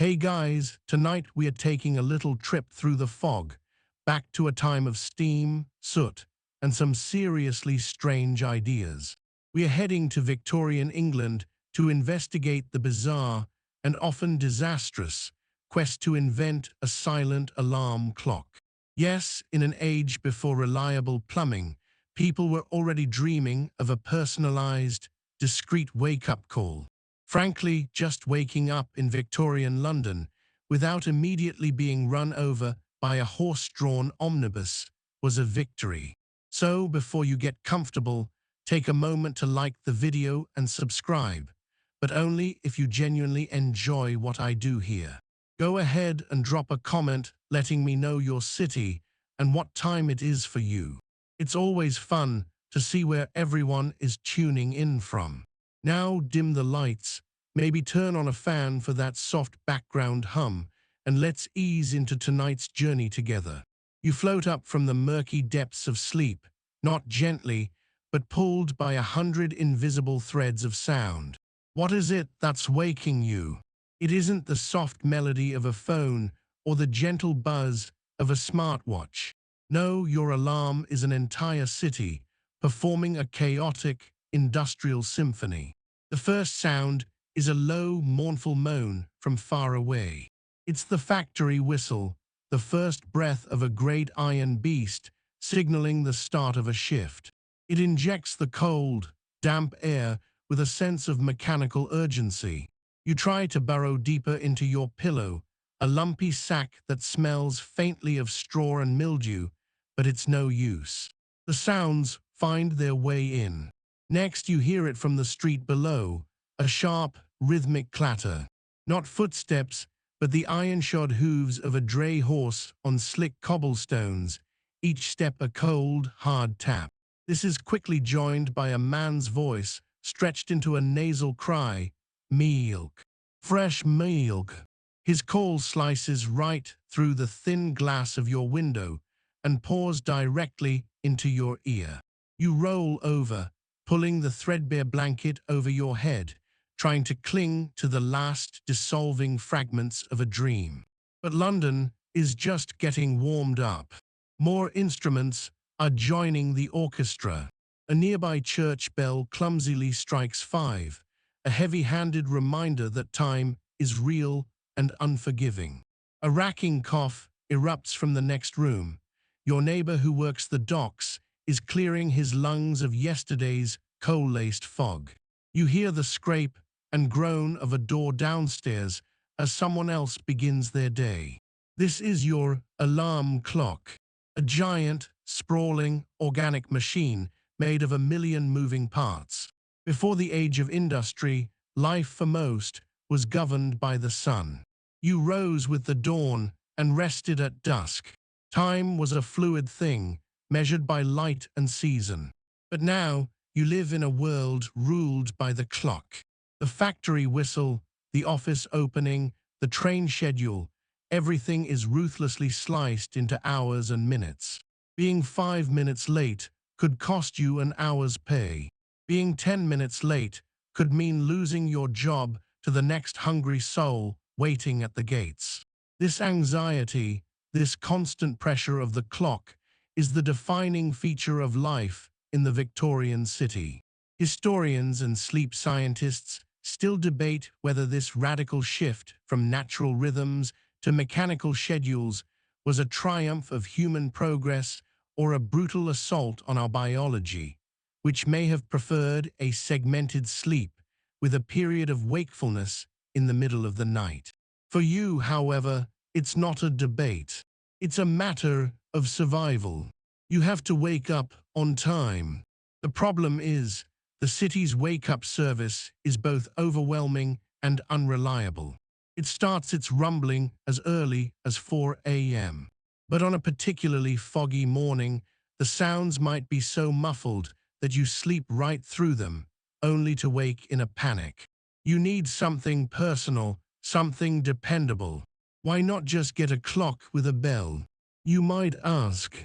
Hey guys, tonight we are taking a little trip through the fog, back to a time of steam, soot, and some seriously strange ideas. We are heading to Victorian England to investigate the bizarre and often disastrous quest to invent a silent alarm clock. Yes, in an age before reliable plumbing, people were already dreaming of a personalized, discreet wake-up call. Frankly, just waking up in Victorian London without immediately being run over by a horse-drawn omnibus was a victory. So, before you get comfortable, take a moment to like the video and subscribe, but only if you genuinely enjoy what I do here. Go ahead and drop a comment letting me know your city and what time it is for you. It's always fun to see where everyone is tuning in from. Now dim the lights, maybe turn on a fan for that soft background hum, and let's ease into tonight's journey together. You float up from the murky depths of sleep, not gently, but pulled by 100 invisible threads of sound. What is it that's waking you? It isn't the soft melody of a phone or the gentle buzz of a smartwatch. No, your alarm is an entire city, performing a chaotic, industrial symphony. The first sound is a low, mournful moan from far away. It's the factory whistle, the first breath of a great iron beast, signaling the start of a shift. It injects the cold, damp air with a sense of mechanical urgency. You try to burrow deeper into your pillow, a lumpy sack that smells faintly of straw and mildew, but it's no use. The sounds find their way in. Next, you hear it from the street below, a sharp, rhythmic clatter. Not footsteps, but the iron-shod hooves of a dray horse on slick cobblestones, each step a cold, hard tap. This is quickly joined by a man's voice, stretched into a nasal cry, "Milk. Fresh milk." His call slices right through the thin glass of your window and pours directly into your ear. You roll over, pulling the threadbare blanket over your head, trying to cling to the last dissolving fragments of a dream. But London is just getting warmed up. More instruments are joining the orchestra. A nearby church bell clumsily strikes 5, a heavy-handed reminder that time is real and unforgiving. A racking cough erupts from the next room. Your neighbor who works the docks is clearing his lungs of yesterday's coal-laced fog. You hear the scrape and groan of a door downstairs as someone else begins their day. This is your alarm clock, a giant, sprawling, organic machine made of a million moving parts. Before the age of industry, life for most was governed by the sun. You rose with the dawn and rested at dusk. Time was a fluid thing, measured by light and season. But now, you live in a world ruled by the clock. The factory whistle, the office opening, the train schedule, everything is ruthlessly sliced into hours and minutes. Being 5 minutes late could cost you an hour's pay. Being 10 minutes late could mean losing your job to the next hungry soul waiting at the gates. This anxiety, this constant pressure of the clock, is the defining feature of life in the Victorian city. Historians and sleep scientists still debate whether this radical shift from natural rhythms to mechanical schedules was a triumph of human progress or a brutal assault on our biology, which may have preferred a segmented sleep with a period of wakefulness in the middle of the night. For you, however, it's not a debate. It's a matter of survival. You have to wake up on time. The problem is, the city's wake-up service is both overwhelming and unreliable. It starts its rumbling as early as 4 a.m. But on a particularly foggy morning, the sounds might be so muffled that you sleep right through them, only to wake in a panic. You need something personal, something dependable. Why not just get a clock with a bell? You might ask.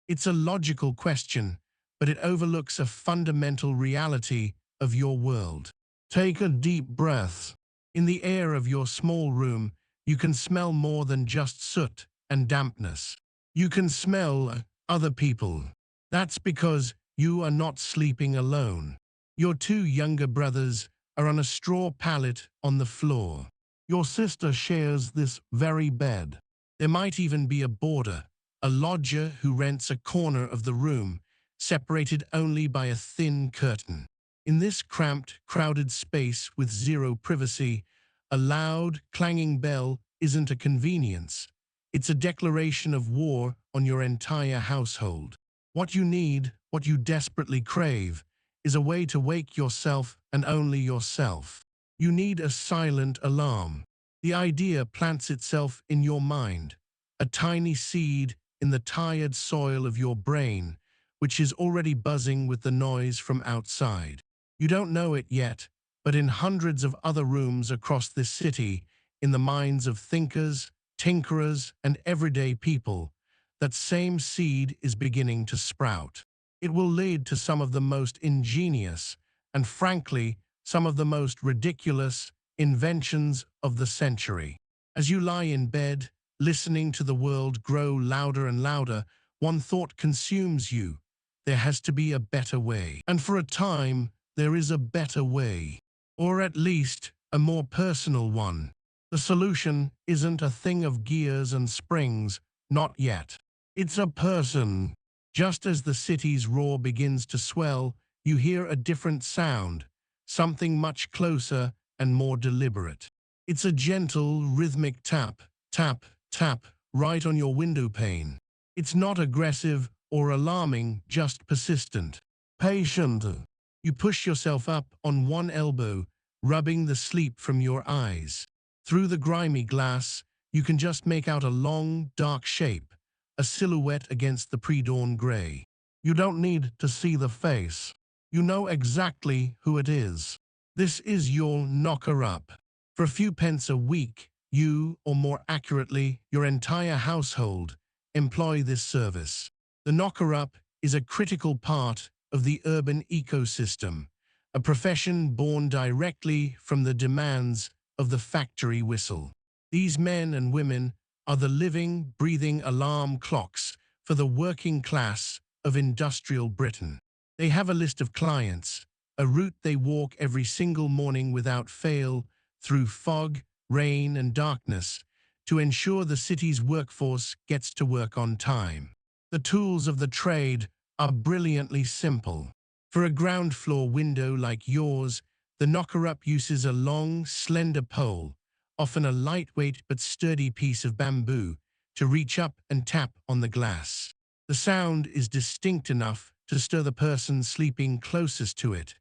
It's a logical question, but it overlooks a fundamental reality of your world. Take a deep breath. In the air of your small room, you can smell more than just soot and dampness. You can smell other people. That's because you are not sleeping alone. Your two younger brothers are on a straw pallet on the floor. Your sister shares this very bed. There might even be a boarder, a lodger who rents a corner of the room, separated only by a thin curtain. In this cramped, crowded space with zero privacy, a loud, clanging bell isn't a convenience. It's a declaration of war on your entire household. What you need, what you desperately crave, is a way to wake yourself and only yourself. You need a silent alarm. The idea plants itself in your mind, a tiny seed in the tired soil of your brain, which is already buzzing with the noise from outside. You don't know it yet, but in hundreds of other rooms across this city, in the minds of thinkers, tinkerers, and everyday people, that same seed is beginning to sprout. It will lead to some of the most ingenious and, frankly, some of the most ridiculous inventions of the century. As you lie in bed, listening to the world grow louder and louder, one thought consumes you. There has to be a better way. And for a time, there is a better way. Or at least, a more personal one. The solution isn't a thing of gears and springs, not yet. It's a person. Just as the city's roar begins to swell, you hear a different sound, something much closer and more deliberate. It's a gentle, rhythmic tap, tap, tap, right on your window pane. It's not aggressive or alarming, just persistent. Patient. You push yourself up on one elbow, rubbing the sleep from your eyes. Through the grimy glass, you can just make out a long, dark shape, a silhouette against the pre-dawn gray. You don't need to see the face. You know exactly who it is. This is your knocker-up. For a few pence a week, you, or more accurately, your entire household, employ this service. The knocker-up is a critical part of the urban ecosystem, a profession born directly from the demands of the factory whistle. These men and women are the living, breathing alarm clocks for the working class of industrial Britain. They have a list of clients, a route they walk every single morning without fail through fog, rain, and darkness to ensure the city's workforce gets to work on time. The tools of the trade are brilliantly simple. For a ground floor window like yours, the knocker-up uses a long, slender pole, often a lightweight but sturdy piece of bamboo, to reach up and tap on the glass. The sound is distinct enough to stir the person sleeping closest to it,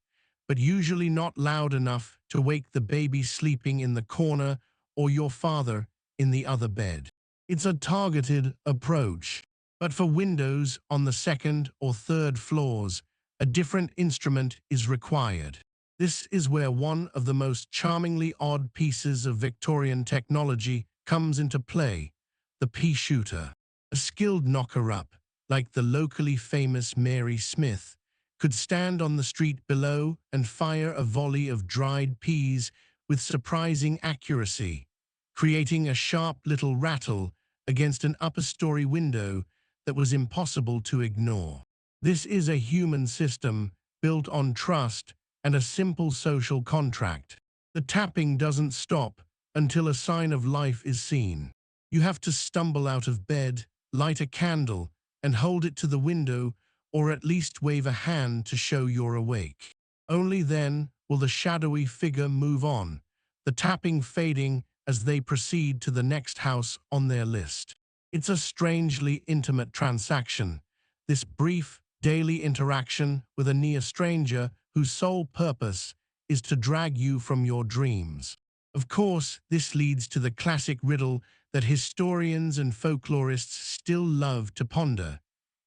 but usually not loud enough to wake the baby sleeping in the corner or your father in the other bed. It's a targeted approach. But for windows on the second or third floors, a different instrument is required. This is where one of the most charmingly odd pieces of Victorian technology comes into play, the pea shooter. A skilled knocker-up, like the locally famous Mary Smith, could stand on the street below and fire a volley of dried peas with surprising accuracy, creating a sharp little rattle against an upper-story window that was impossible to ignore. This is a human system built on trust and a simple social contract. The tapping doesn't stop until a sign of life is seen. You have to stumble out of bed, light a candle, and hold it to the window, or at least wave a hand to show you're awake. Only then will the shadowy figure move on, the tapping fading as they proceed to the next house on their list. It's a strangely intimate transaction, this brief, daily interaction with a near stranger whose sole purpose is to drag you from your dreams. Of course, this leads to the classic riddle that historians and folklorists still love to ponder.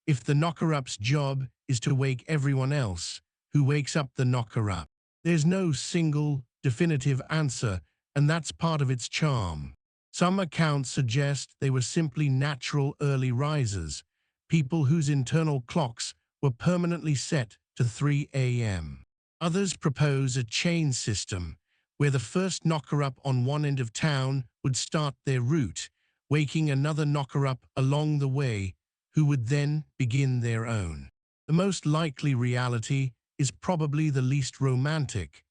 If the knocker-up's job is to wake everyone else, who wakes up the knocker-up? There's no single, definitive answer, and that's part of its charm. Some accounts suggest they were simply natural early risers, people whose internal clocks were permanently set to 3 a.m. Others propose a chain system, where the first knocker-up on one end of town would start their route, waking another knocker-up along the way, who would then begin their own. The most likely reality is probably the least romantic.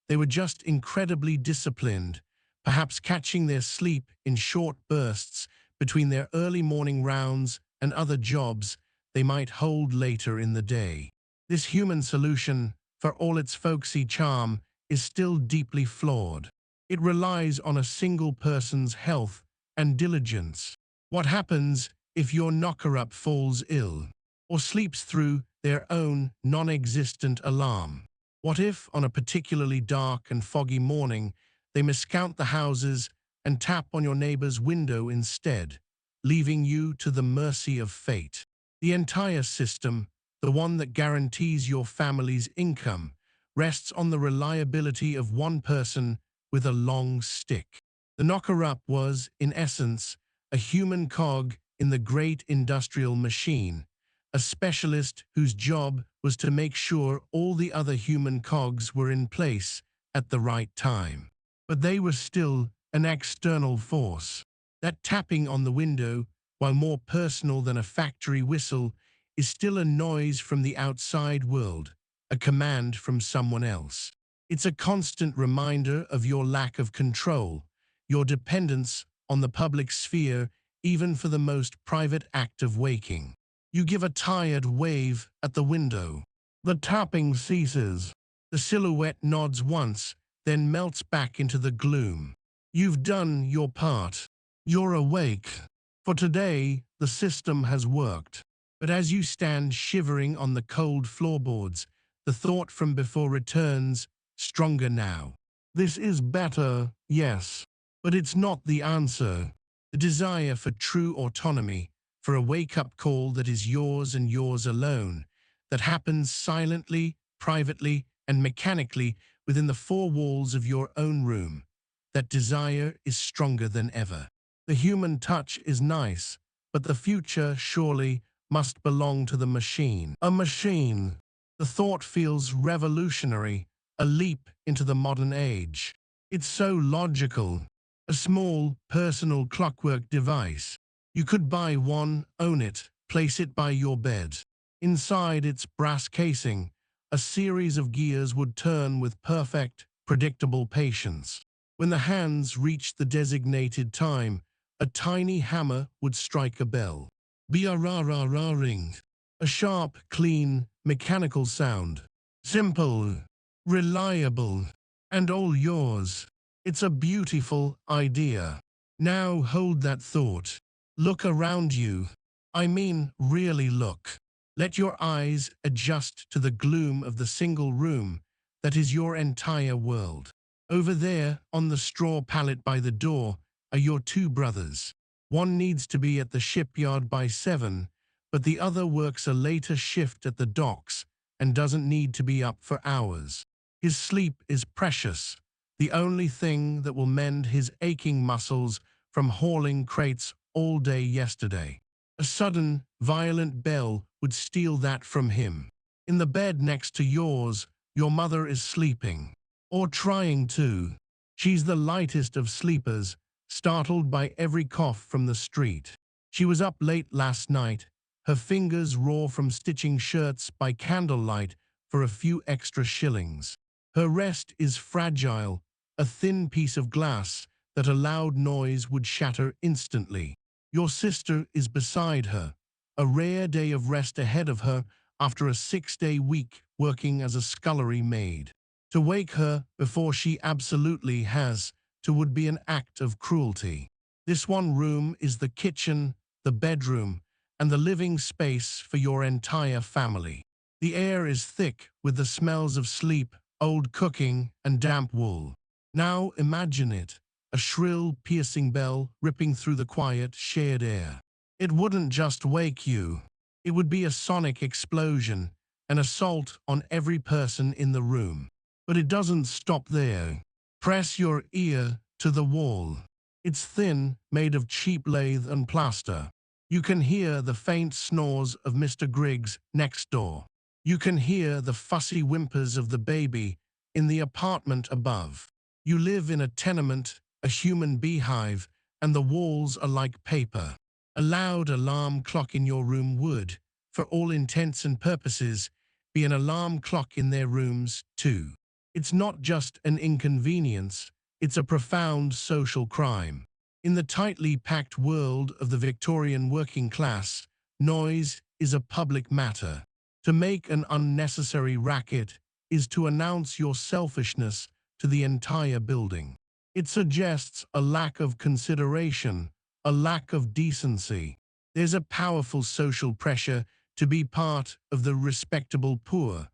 They were just incredibly disciplined, perhaps catching their sleep in short bursts between their early morning rounds and other jobs they might hold later in the day. This human solution, for all its folksy charm, is still deeply flawed. It relies on a single person's health and diligence. What happens if your knocker-up falls ill or sleeps through their own non-existent alarm? What if, on a particularly dark and foggy morning, they miscount the houses and tap on your neighbor's window instead, leaving you to the mercy of fate? The entire system, the one that guarantees your family's income, rests on the reliability of one person with a long stick. The knocker-up was, in essence, a human cog in the great industrial machine, a specialist whose job was to make sure all the other human cogs were in place at the right time. But they were still an external force. That tapping on the window, while more personal than a factory whistle, is still a noise from the outside world, a command from someone else. It's a constant reminder of your lack of control, your dependence on the public sphere, even for the most private act of waking. You give a tired wave at the window. The tapping ceases. The silhouette nods once, then melts back into the gloom. You've done your part. You're awake. For today, the system has worked. But as you stand shivering on the cold floorboards, the thought from before returns, stronger now. This is better, yes, but it's not the answer. The desire for true autonomy, for a wake-up call that is yours and yours alone, that happens silently, privately, and mechanically within the four walls of your own room. That desire is stronger than ever. The human touch is nice, but the future, surely, must belong to the machine. A machine. The thought feels revolutionary, a leap into the modern age. It's so logical. A small, personal clockwork device. You could buy one, own it, place it by your bed. Inside its brass casing, a series of gears would turn with perfect, predictable patience. When the hands reached the designated time, a tiny hammer would strike a bell. Ring. A sharp, clean, mechanical sound. Simple, reliable, and all yours. It's a beautiful idea. Now hold that thought. Look around you. I mean, really look. Let your eyes adjust to the gloom of the single room that is your entire world. Over there, on the straw pallet by the door, are your two brothers. One needs to be at the shipyard by 7, but the other works a later shift at the docks and doesn't need to be up for hours. His sleep is precious, the only thing that will mend his aching muscles from hauling crates all day yesterday. A sudden, violent bell would steal that from him. In the bed next to yours, your mother is sleeping. Or trying to. She's the lightest of sleepers, startled by every cough from the street. She was up late last night, her fingers raw from stitching shirts by candlelight for a few extra shillings. Her rest is fragile, a thin piece of glass that a loud noise would shatter instantly. Your sister is beside her, a rare day of rest ahead of her after a 6-day week working as a scullery maid. To wake her before she absolutely has to would be an act of cruelty. This one room is the kitchen, the bedroom, and the living space for your entire family. The air is thick with the smells of sleep, old cooking, and damp wool. Now imagine it, a shrill, piercing bell ripping through the quiet, shared air. It wouldn't just wake you. It would be a sonic explosion, an assault on every person in the room. But it doesn't stop there. Press your ear to the wall. It's thin, made of cheap lath and plaster. You can hear the faint snores of Mr. Griggs next door. You can hear the fussy whimpers of the baby in the apartment above. You live in a tenement, a human beehive, and the walls are like paper. A loud alarm clock in your room would, for all intents and purposes, be an alarm clock in their rooms too. It's not just an inconvenience, it's a profound social crime. In the tightly packed world of the Victorian working class, noise is a public matter. To make an unnecessary racket is to announce your selfishness to the entire building. It suggests a lack of consideration, a lack of decency. There's a powerful social pressure to be part of the respectable poor,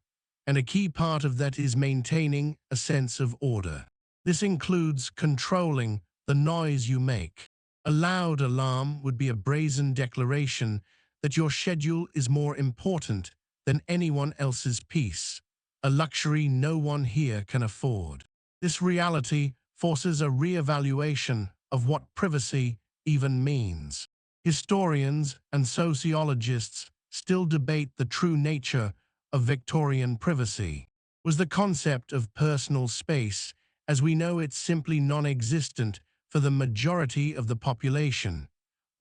and a key part of that is maintaining a sense of order. This includes controlling the noise you make. A loud alarm would be a brazen declaration that your schedule is more important than anyone else's peace, a luxury no one here can afford. This reality forces a re-evaluation of what privacy even means. Historians and sociologists still debate the true nature of Victorian privacy. Was the concept of personal space, as we know it, simply non-existent for the majority of the population,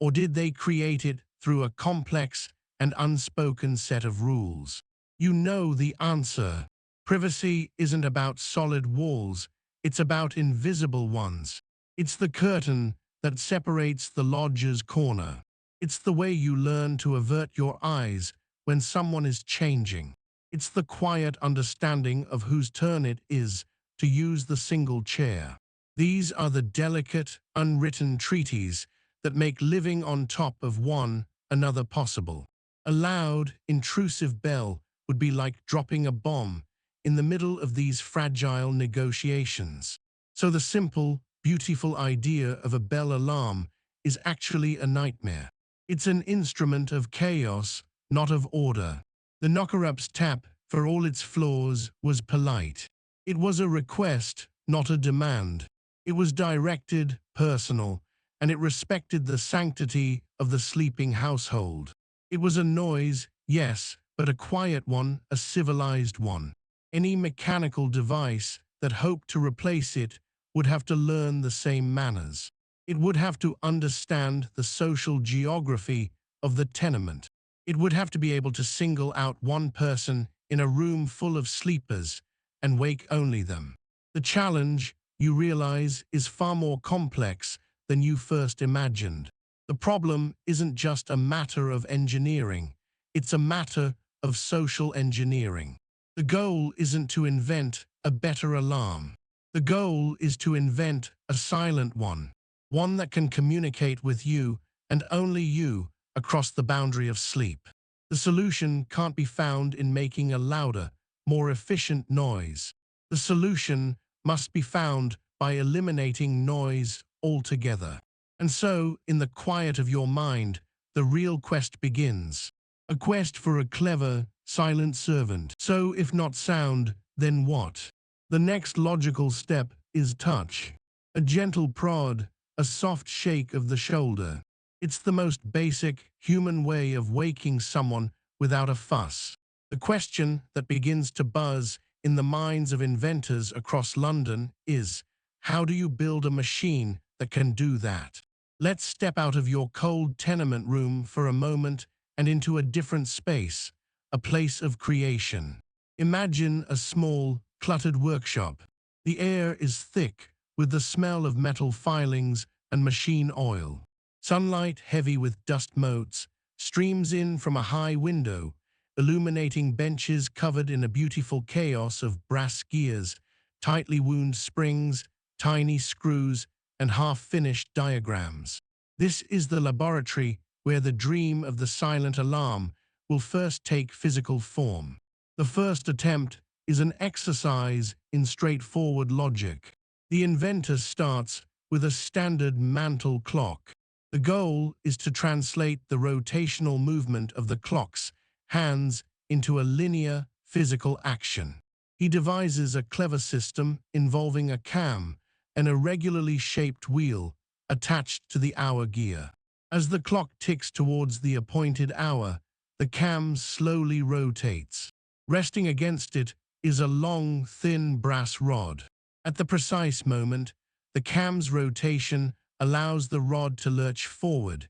or did they create it through a complex and unspoken set of rules? You know the answer. Privacy isn't about solid walls, it's about invisible ones. It's the curtain that separates the lodger's corner. It's the way you learn to avert your eyes when someone is changing. It's the quiet understanding of whose turn it is to use the single chair. These are the delicate, unwritten treaties that make living on top of one another possible. A loud, intrusive bell would be like dropping a bomb in the middle of these fragile negotiations. So the simple, beautiful idea of a bell alarm is actually a nightmare. It's an instrument of chaos, not of order. The knocker-up's tap, for all its flaws, was polite. It was a request, not a demand. It was directed, personal, and it respected the sanctity of the sleeping household. It was a noise, yes, but a quiet one, a civilized one. Any mechanical device that hoped to replace it would have to learn the same manners. It would have to understand the social geography of the tenement. It would have to be able to single out one person in a room full of sleepers and wake only them. The challenge, you realize, is far more complex than you first imagined. The problem isn't just a matter of engineering, it's a matter of social engineering. The goal isn't to invent a better alarm. The goal is to invent a silent one that can communicate with you and only you across the boundary of sleep. The solution can't be found in making a louder, more efficient noise. The solution must be found by eliminating noise altogether. And so, in the quiet of your mind, the real quest begins. A quest for a clever, silent servant. So, if not sound, then what? The next logical step is touch. A gentle prod, a soft shake of the shoulder. It's the most basic, human way of waking someone without a fuss. The question that begins to buzz in the minds of inventors across London is, how do you build a machine that can do that? Let's step out of your cold tenement room for a moment and into a different space, a place of creation. Imagine a small, cluttered workshop. The air is thick with the smell of metal filings and machine oil. Sunlight, heavy with dust motes, streams in from a high window, illuminating benches covered in a beautiful chaos of brass gears, tightly wound springs, tiny screws, and half-finished diagrams. This is the laboratory where the dream of the silent alarm will first take physical form. The first attempt is an exercise in straightforward logic. The inventor starts with a standard mantle clock. The goal is to translate the rotational movement of the clock's hands into a linear, physical action. He devises a clever system involving a cam, an irregularly shaped wheel, attached to the hour gear. As the clock ticks towards the appointed hour, the cam slowly rotates. Resting against it is a long, thin brass rod. At the precise moment, the cam's rotation allows the rod to lurch forward,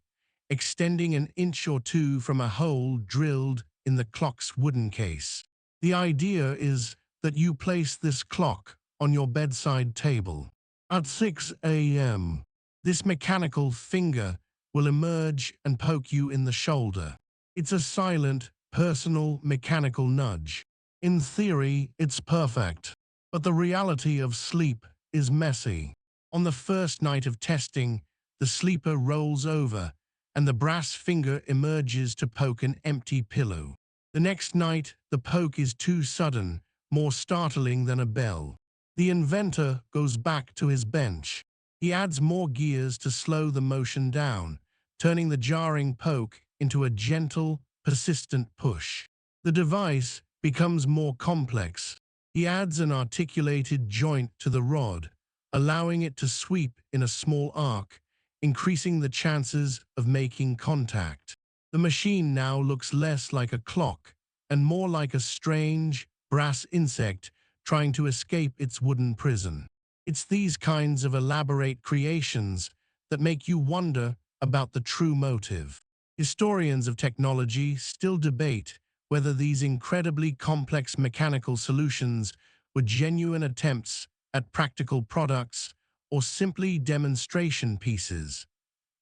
extending an inch or two from a hole drilled in the clock's wooden case. The idea is that you place this clock on your bedside table. At 6 a.m., this mechanical finger will emerge and poke you in the shoulder. It's a silent, personal, mechanical nudge. In theory, it's perfect. But the reality of sleep is messy. On the first night of testing, the sleeper rolls over and the brass finger emerges to poke an empty pillow. The next night, the poke is too sudden, more startling than a bell. The inventor goes back to his bench. He adds more gears to slow the motion down, turning the jarring poke into a gentle, persistent push. The device becomes more complex. He adds an articulated joint to the rod, allowing it to sweep in a small arc, increasing the chances of making contact. The machine now looks less like a clock and more like a strange, brass insect trying to escape its wooden prison. It's these kinds of elaborate creations that make you wonder about the true motive. Historians of technology still debate whether these incredibly complex mechanical solutions were genuine attempts at practical products or simply demonstration pieces,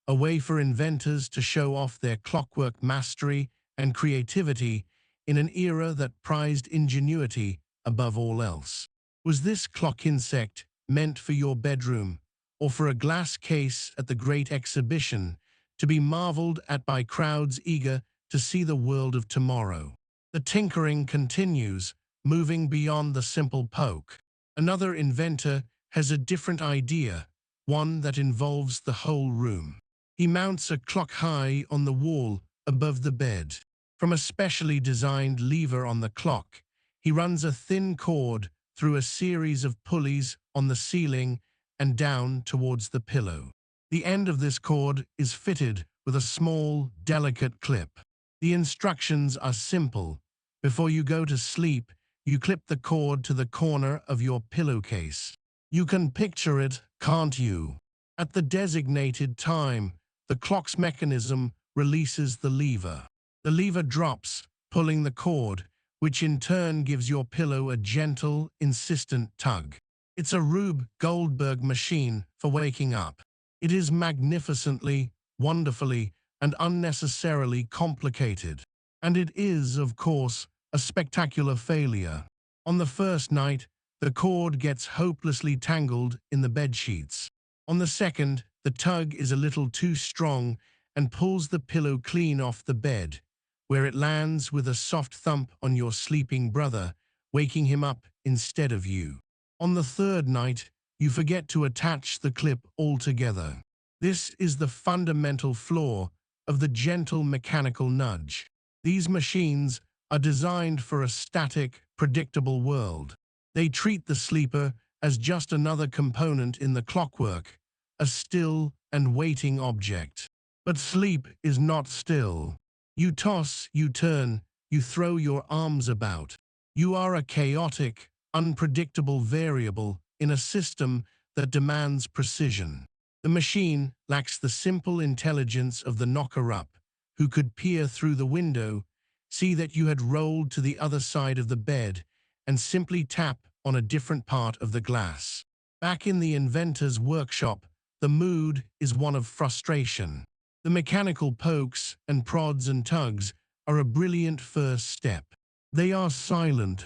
a way for inventors to show off their clockwork mastery and creativity in an era that prized ingenuity above all else. Was this clock insect meant for your bedroom or for a glass case at the Great Exhibition to be marveled at by crowds eager to see the world of tomorrow? The tinkering continues, moving beyond the simple poke. Another inventor has a different idea, one that involves the whole room. He mounts a clock high on the wall above the bed. From a specially designed lever on the clock, he runs a thin cord through a series of pulleys on the ceiling and down towards the pillow. The end of this cord is fitted with a small, delicate clip. The instructions are simple. Before you go to sleep, you clip the cord to the corner of your pillowcase. You can picture it, can't you? At the designated time, the clock's mechanism releases the lever. The lever drops, pulling the cord, which in turn gives your pillow a gentle, insistent tug. It's a Rube Goldberg machine for waking up. It is magnificently, wonderfully, and unnecessarily complicated. And it is, of course, a spectacular failure. On the first night, the cord gets hopelessly tangled in the bedsheets. On the second, the tug is a little too strong and pulls the pillow clean off the bed, where it lands with a soft thump on your sleeping brother, waking him up instead of you. On the third night, you forget to attach the clip altogether. This is the fundamental flaw of the gentle mechanical nudge. These machines are designed for a static, predictable world. They treat the sleeper as just another component in the clockwork, a still and waiting object. But sleep is not still. You toss, you turn, you throw your arms about. You are a chaotic, unpredictable variable in a system that demands precision. The machine lacks the simple intelligence of the knocker-up, who could peer through the window, see that you had rolled to the other side of the bed, and simply tap on a different part of the glass. Back in the inventor's workshop, the mood is one of frustration. The mechanical pokes and prods and tugs are a brilliant first step. They are silent.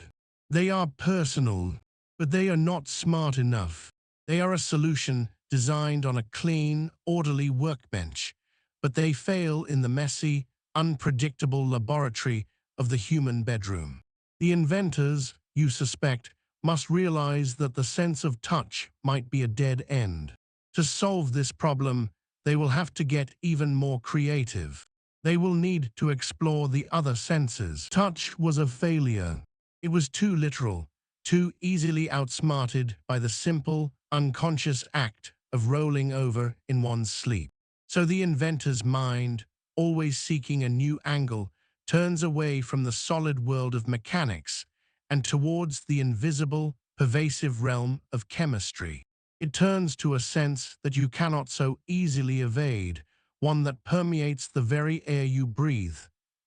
They are personal, but they are not smart enough. They are a solution designed on a clean, orderly workbench, but they fail in the messy, unpredictable laboratory of the human bedroom. The inventors, you suspect, must realize that the sense of touch might be a dead end. To solve this problem, they will have to get even more creative. They will need to explore the other senses. Touch was a failure. It was too literal, too easily outsmarted by the simple, unconscious act of rolling over in one's sleep. So the inventor's mind, always seeking a new angle, turns away from the solid world of mechanics and towards the invisible, pervasive realm of chemistry. It turns to a sense that you cannot so easily evade, one that permeates the very air you breathe,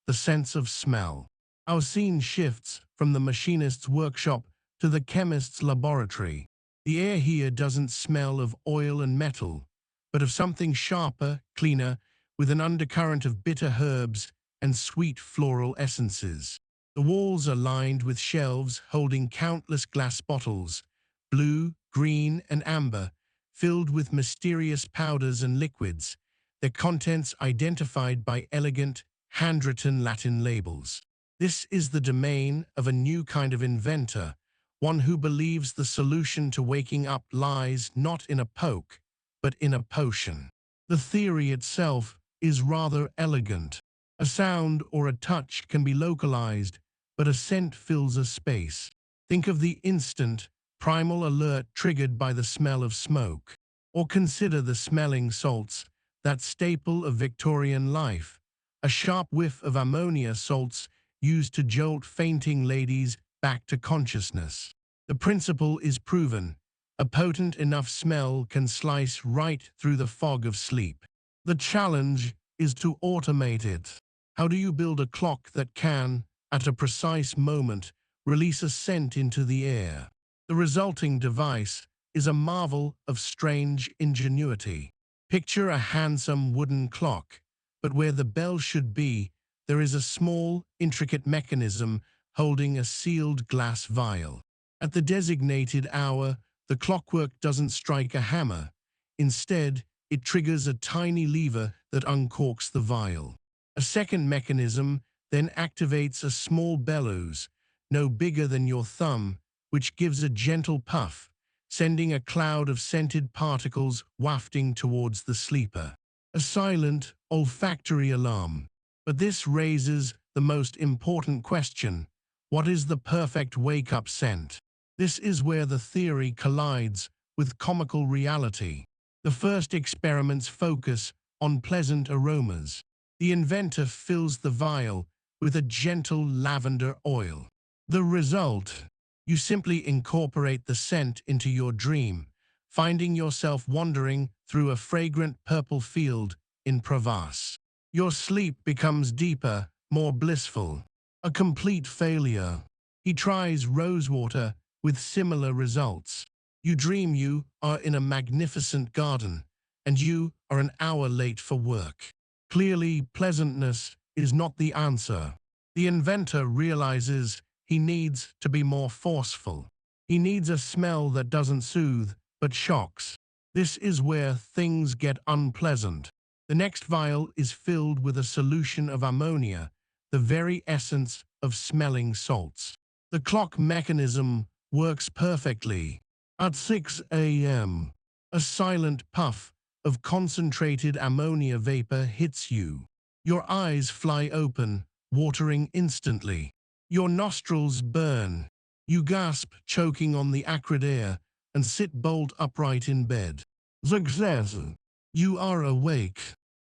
the sense of smell. Our scene shifts from the machinist's workshop to the chemist's laboratory. The air here doesn't smell of oil and metal, but of something sharper, cleaner, with an undercurrent of bitter herbs and sweet floral essences. The walls are lined with shelves holding countless glass bottles, blue, green, and amber, filled with mysterious powders and liquids, their contents identified by elegant, handwritten Latin labels. This is the domain of a new kind of inventor, one who believes the solution to waking up lies not in a poke, but in a potion. The theory itself is rather elegant. A sound or a touch can be localized, but a scent fills a space. Think of the instant, primal alert triggered by the smell of smoke. Or consider the smelling salts, that staple of Victorian life. A sharp whiff of ammonia salts used to jolt fainting ladies back to consciousness. The principle is proven. A potent enough smell can slice right through the fog of sleep. The challenge is to automate it. How do you build a clock that can, at a precise moment, release a scent into the air? The resulting device is a marvel of strange ingenuity. Picture a handsome wooden clock, but where the bell should be, there is a small, intricate mechanism holding a sealed glass vial. At the designated hour, the clockwork doesn't strike a hammer. Instead, it triggers a tiny lever that uncorks the vial. A second mechanism then activates a small bellows, no bigger than your thumb, which gives a gentle puff, sending a cloud of scented particles wafting towards the sleeper. A silent, olfactory alarm. But this raises the most important question: what is the perfect wake-up scent? This is where the theory collides with comical reality. The first experiments focus on pleasant aromas. The inventor fills the vial with a gentle lavender oil. The result? You simply incorporate the scent into your dream, finding yourself wandering through a fragrant purple field in Provence. Your sleep becomes deeper, more blissful. A complete failure. He tries rosewater with similar results. You dream you are in a magnificent garden, and you are an hour late for work. Clearly, pleasantness is not the answer. The inventor realizes he needs to be more forceful. He needs a smell that doesn't soothe, but shocks. This is where things get unpleasant. The next vial is filled with a solution of ammonia, the very essence of smelling salts. The clock mechanism works perfectly. At 6 a.m., a silent puff of concentrated ammonia vapor hits you. Your eyes fly open, watering instantly. Your nostrils burn. You gasp, choking on the acrid air, and sit bolt upright in bed. Success! You are awake.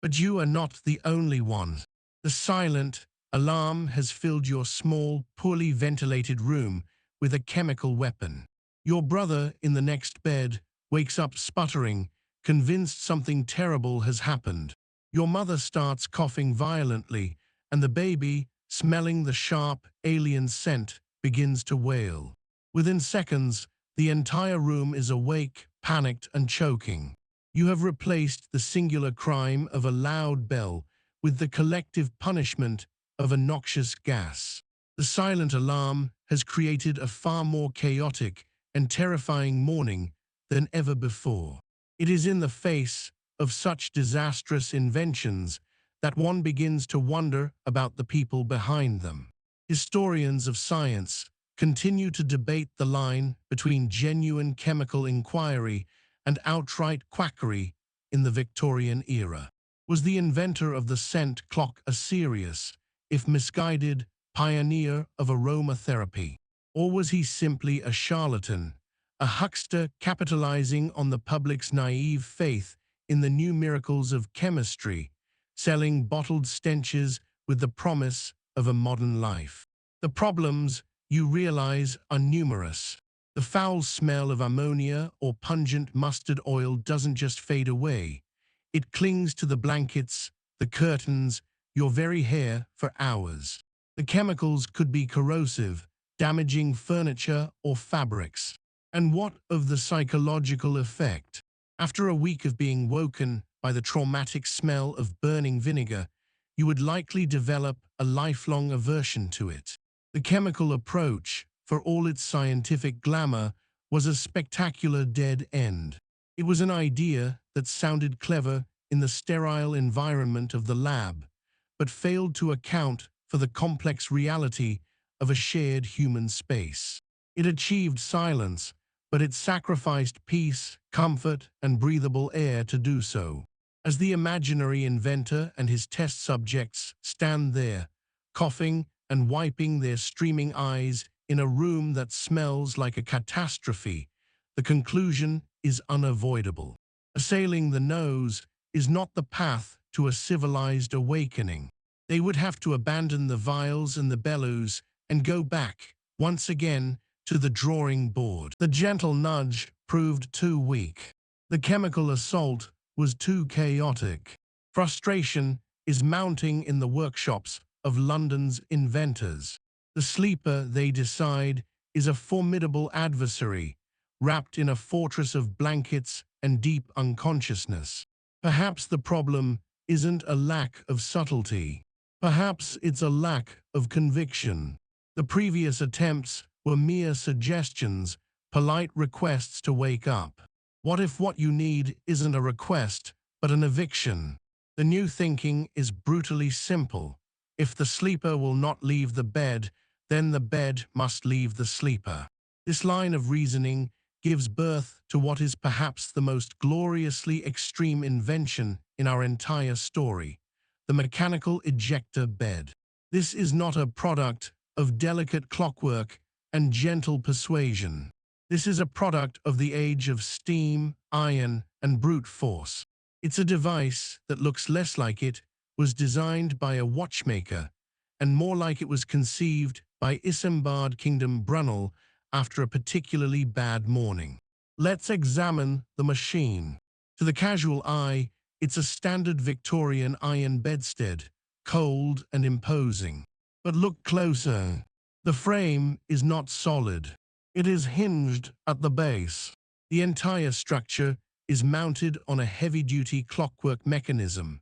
But you are not the only one. The silent alarm has filled your small, poorly ventilated room with a chemical weapon. Your brother in the next bed wakes up sputtering, convinced something terrible has happened. Your mother starts coughing violently, and the baby, smelling the sharp, alien scent, begins to wail. Within seconds, the entire room is awake, panicked, and choking. You have replaced the singular crime of a loud bell with the collective punishment of a noxious gas. The silent alarm has created a far more chaotic and terrifying morning than ever before. It is in the face of such disastrous inventions that one begins to wonder about the people behind them. Historians of science continue to debate the line between genuine chemical inquiry and outright quackery in the Victorian era. Was the inventor of the scent clock a serious, if misguided, pioneer of aromatherapy? Or was he simply a charlatan, a huckster capitalizing on the public's naive faith in the new miracles of chemistry, selling bottled stenches with the promise of a modern life? The problems, you realize, are numerous. The foul smell of ammonia or pungent mustard oil doesn't just fade away. It clings to the blankets, the curtains, your very hair for hours. The chemicals could be corrosive, damaging furniture or fabrics. And what of the psychological effect? After a week of being woken by the traumatic smell of burning vinegar, you would likely develop a lifelong aversion to it. The chemical approach, for all its scientific glamour, was a spectacular dead end. It was an idea that sounded clever in the sterile environment of the lab, but failed to account for the complex reality of a shared human space. It achieved silence, but it sacrificed peace, comfort, and breathable air to do so. As the imaginary inventor and his test subjects stand there, coughing and wiping their streaming eyes in a room that smells like a catastrophe, the conclusion is unavoidable. Assailing the nose is not the path to a civilized awakening. They would have to abandon the vials and the bellows and go back, once again, to the drawing board. The gentle nudge proved too weak. The chemical assault was too chaotic. Frustration is mounting in the workshops of London's inventors. The sleeper, they decide, is a formidable adversary, wrapped in a fortress of blankets and deep unconsciousness. Perhaps the problem isn't a lack of subtlety. Perhaps it's a lack of conviction. The previous attempts were mere suggestions, polite requests to wake up. What if what you need isn't a request, but an eviction? The new thinking is brutally simple. If the sleeper will not leave the bed, then the bed must leave the sleeper. This line of reasoning gives birth to what is perhaps the most gloriously extreme invention in our entire story, the mechanical ejector bed. This is not a product of delicate clockwork and gentle persuasion. This is a product of the age of steam, iron, and brute force. It's a device that looks less like it was designed by a watchmaker and more like it was conceived by Isambard Kingdom Brunel after a particularly bad morning. Let's examine the machine. To the casual eye, it's a standard Victorian iron bedstead, cold and imposing. But look closer. The frame is not solid. It is hinged at the base. The entire structure is mounted on a heavy-duty clockwork mechanism,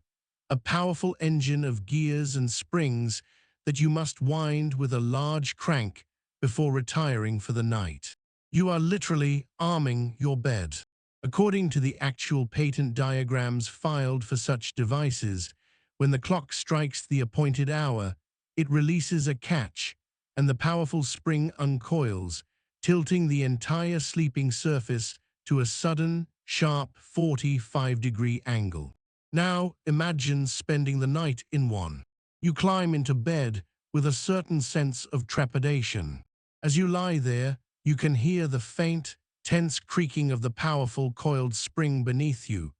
a powerful engine of gears and springs that you must wind with a large crank before retiring for the night. You are literally arming your bed. According to the actual patent diagrams filed for such devices, when the clock strikes the appointed hour, it releases a catch, and the powerful spring uncoils, tilting the entire sleeping surface to a sudden, sharp 45-degree angle. Now imagine spending the night in one. You climb into bed with a certain sense of trepidation. As you lie there, you can hear the faint, tense creaking of the powerful coiled spring beneath you,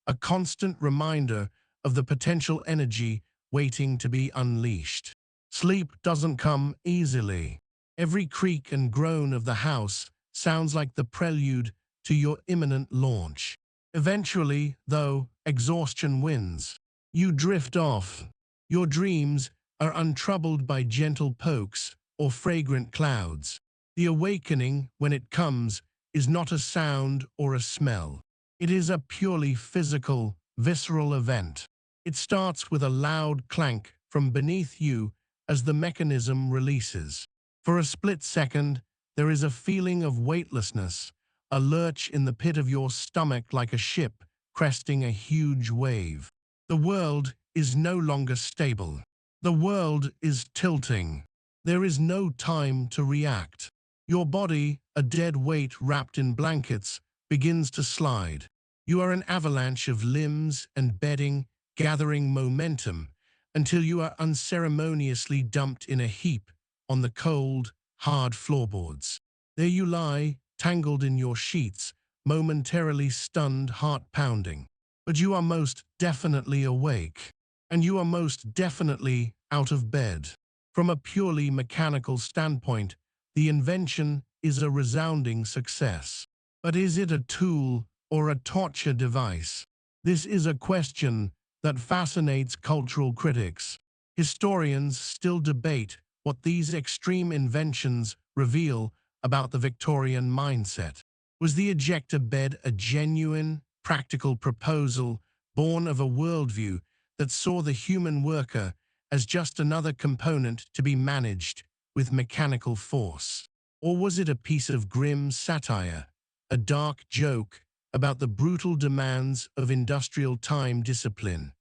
a constant reminder of the potential energy waiting to be unleashed. Sleep doesn't come easily. Every creak and groan of the house sounds like the prelude to your imminent launch. Eventually, though, exhaustion wins. You drift off. Your dreams are untroubled by gentle pokes or fragrant clouds. The awakening, when it comes, is not a sound or a smell. It is a purely physical, visceral event. It starts with a loud clank from beneath you as the mechanism releases. For a split second, there is a feeling of weightlessness, a lurch in the pit of your stomach like a ship cresting a huge wave. The world is no longer stable. The world is tilting. There is no time to react. Your body, a dead weight wrapped in blankets, begins to slide. You are an avalanche of limbs and bedding, gathering momentum, until you are unceremoniously dumped in a heap on the cold, hard floorboards. There you lie, tangled in your sheets, momentarily stunned, heart pounding. But you are most definitely awake, and you are most definitely out of bed. From a purely mechanical standpoint, the invention is a resounding success. But is it a tool or a torture device? This is a question that fascinates cultural critics. Historians still debate what these extreme inventions reveal about the Victorian mindset. Was the ejector bed a genuine, practical proposal born of a worldview that saw the human worker as just another component to be managed with mechanical force? Or was it a piece of grim satire, a dark joke about the brutal demands of industrial time discipline,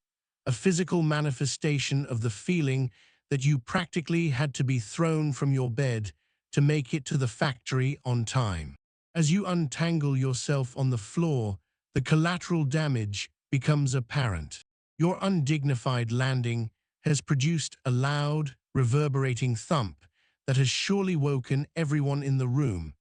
a physical manifestation of the feeling that you practically had to be thrown from your bed to make it to the factory on time? As you untangle yourself on the floor, the collateral damage becomes apparent. Your undignified landing has produced a loud, reverberating thump that has surely woken everyone in the room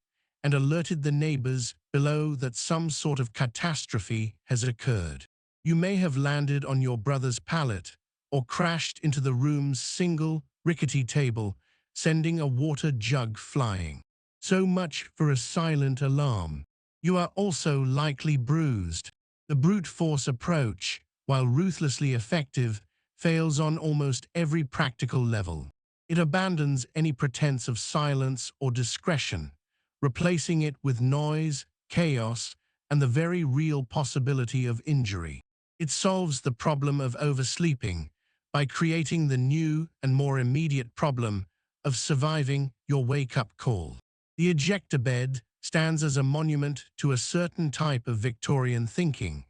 and alerted the neighbors below that some sort of catastrophe has occurred. You may have landed on your brother's pallet or crashed into the room's single, rickety table, sending a water jug flying. So much for a silent alarm. You are also likely bruised. The brute force approach, while ruthlessly effective, fails on almost every practical level. It abandons any pretense of silence or discretion, replacing it with noise, chaos, and the very real possibility of injury. It solves the problem of oversleeping by creating the new and more immediate problem of surviving your wake-up call. The ejector bed stands as a monument to a certain type of Victorian thinking,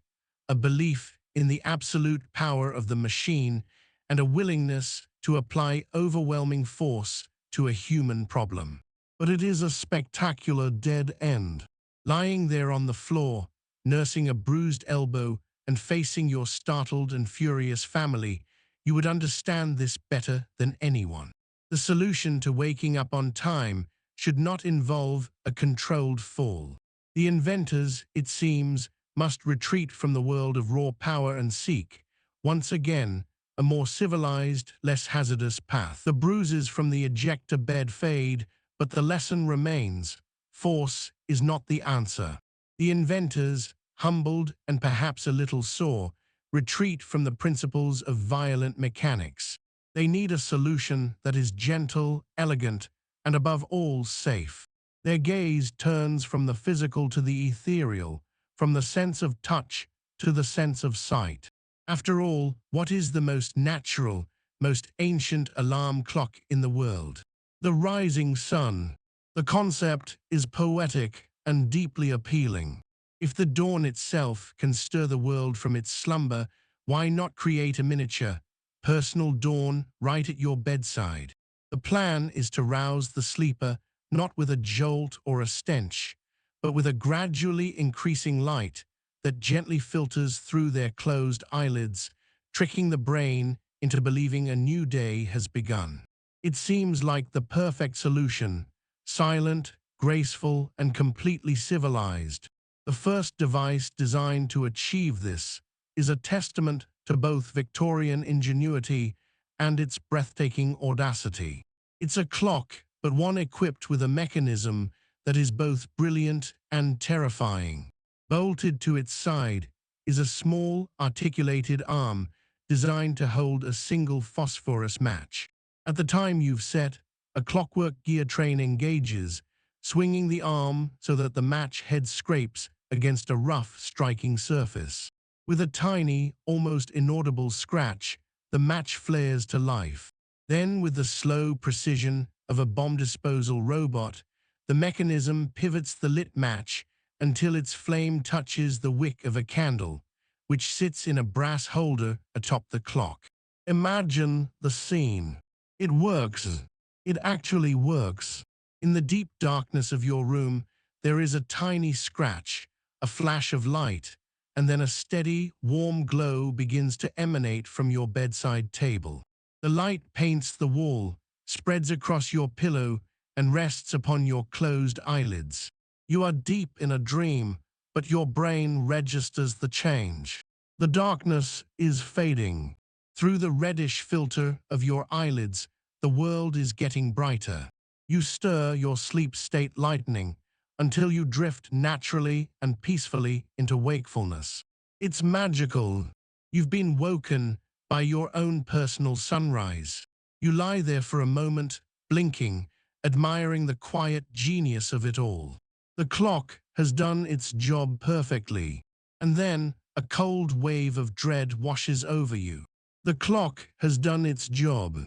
a belief in the absolute power of the machine and a willingness to apply overwhelming force to a human problem. But it is a spectacular dead end. Lying there on the floor, nursing a bruised elbow and facing your startled and furious family, you would understand this better than anyone. The solution to waking up on time should not involve a controlled fall. The inventors, it seems, must retreat from the world of raw power and seek, once again, a more civilized, less hazardous path. The bruises from the ejector bed fade, but the lesson remains. Force is not the answer. The inventors, humbled and perhaps a little sore, retreat from the principles of violent mechanics. They need a solution that is gentle, elegant, and above all safe. Their gaze turns from the physical to the ethereal, from the sense of touch to the sense of sight. After all, what is the most natural, most ancient alarm clock in the world? The rising sun. The concept is poetic and deeply appealing. If the dawn itself can stir the world from its slumber, why not create a miniature, personal dawn right at your bedside? The plan is to rouse the sleeper not with a jolt or a stench, but with a gradually increasing light that gently filters through their closed eyelids, tricking the brain into believing a new day has begun. It seems like the perfect solution, silent, graceful, and completely civilized. The first device designed to achieve this is a testament to both Victorian ingenuity and its breathtaking audacity. It's a clock, but one equipped with a mechanism that is both brilliant and terrifying. Bolted to its side is a small, articulated arm designed to hold a single phosphorus match. At the time you've set, a clockwork gear train engages, swinging the arm so that the match head scrapes against a rough, striking surface. With a tiny, almost inaudible scratch, the match flares to life. Then, with the slow precision of a bomb disposal robot, the mechanism pivots the lit match until its flame touches the wick of a candle, which sits in a brass holder atop the clock. Imagine the scene. It works. It actually works. In the deep darkness of your room, there is a tiny scratch, a flash of light, and then a steady, warm glow begins to emanate from your bedside table. The light paints the wall, spreads across your pillow, and rests upon your closed eyelids. You are deep in a dream, but your brain registers the change. The darkness is fading. Through the reddish filter of your eyelids, the world is getting brighter. You stir your sleep state lightening until you drift naturally and peacefully into wakefulness. It's magical. You've been woken by your own personal sunrise. You lie there for a moment, blinking, admiring the quiet genius of it all. The clock has done its job perfectly, and then a cold wave of dread washes over you. The clock has done its job,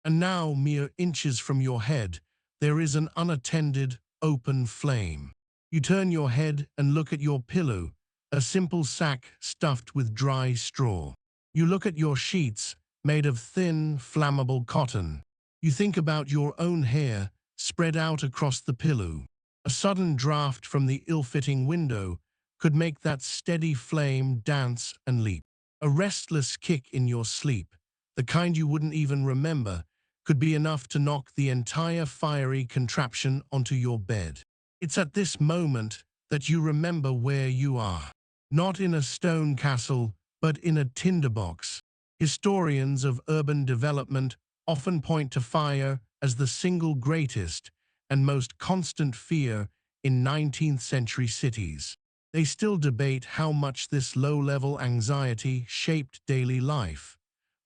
and now mere inches from your head, there is an unattended, open flame. You turn your head and look at your pillow, a simple sack stuffed with dry straw. You look at your sheets, made of thin, flammable cotton. You think about your own hair, spread out across the pillow. A sudden draft from the ill-fitting window could make that steady flame dance and leap. A restless kick in your sleep, the kind you wouldn't even remember, could be enough to knock the entire fiery contraption onto your bed. It's at this moment that you remember where you are. Not in a stone castle, but in a tinderbox. Historians of urban development often point to fire as the single greatest and most constant fear in 19th century cities. They still debate how much this low-level anxiety shaped daily life,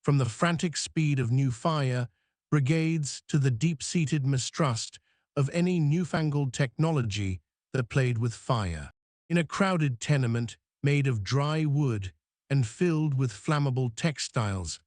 from the frantic speed of new fire brigades to the deep-seated mistrust of any newfangled technology that played with fire. In a crowded tenement made of dry wood and filled with flammable textiles,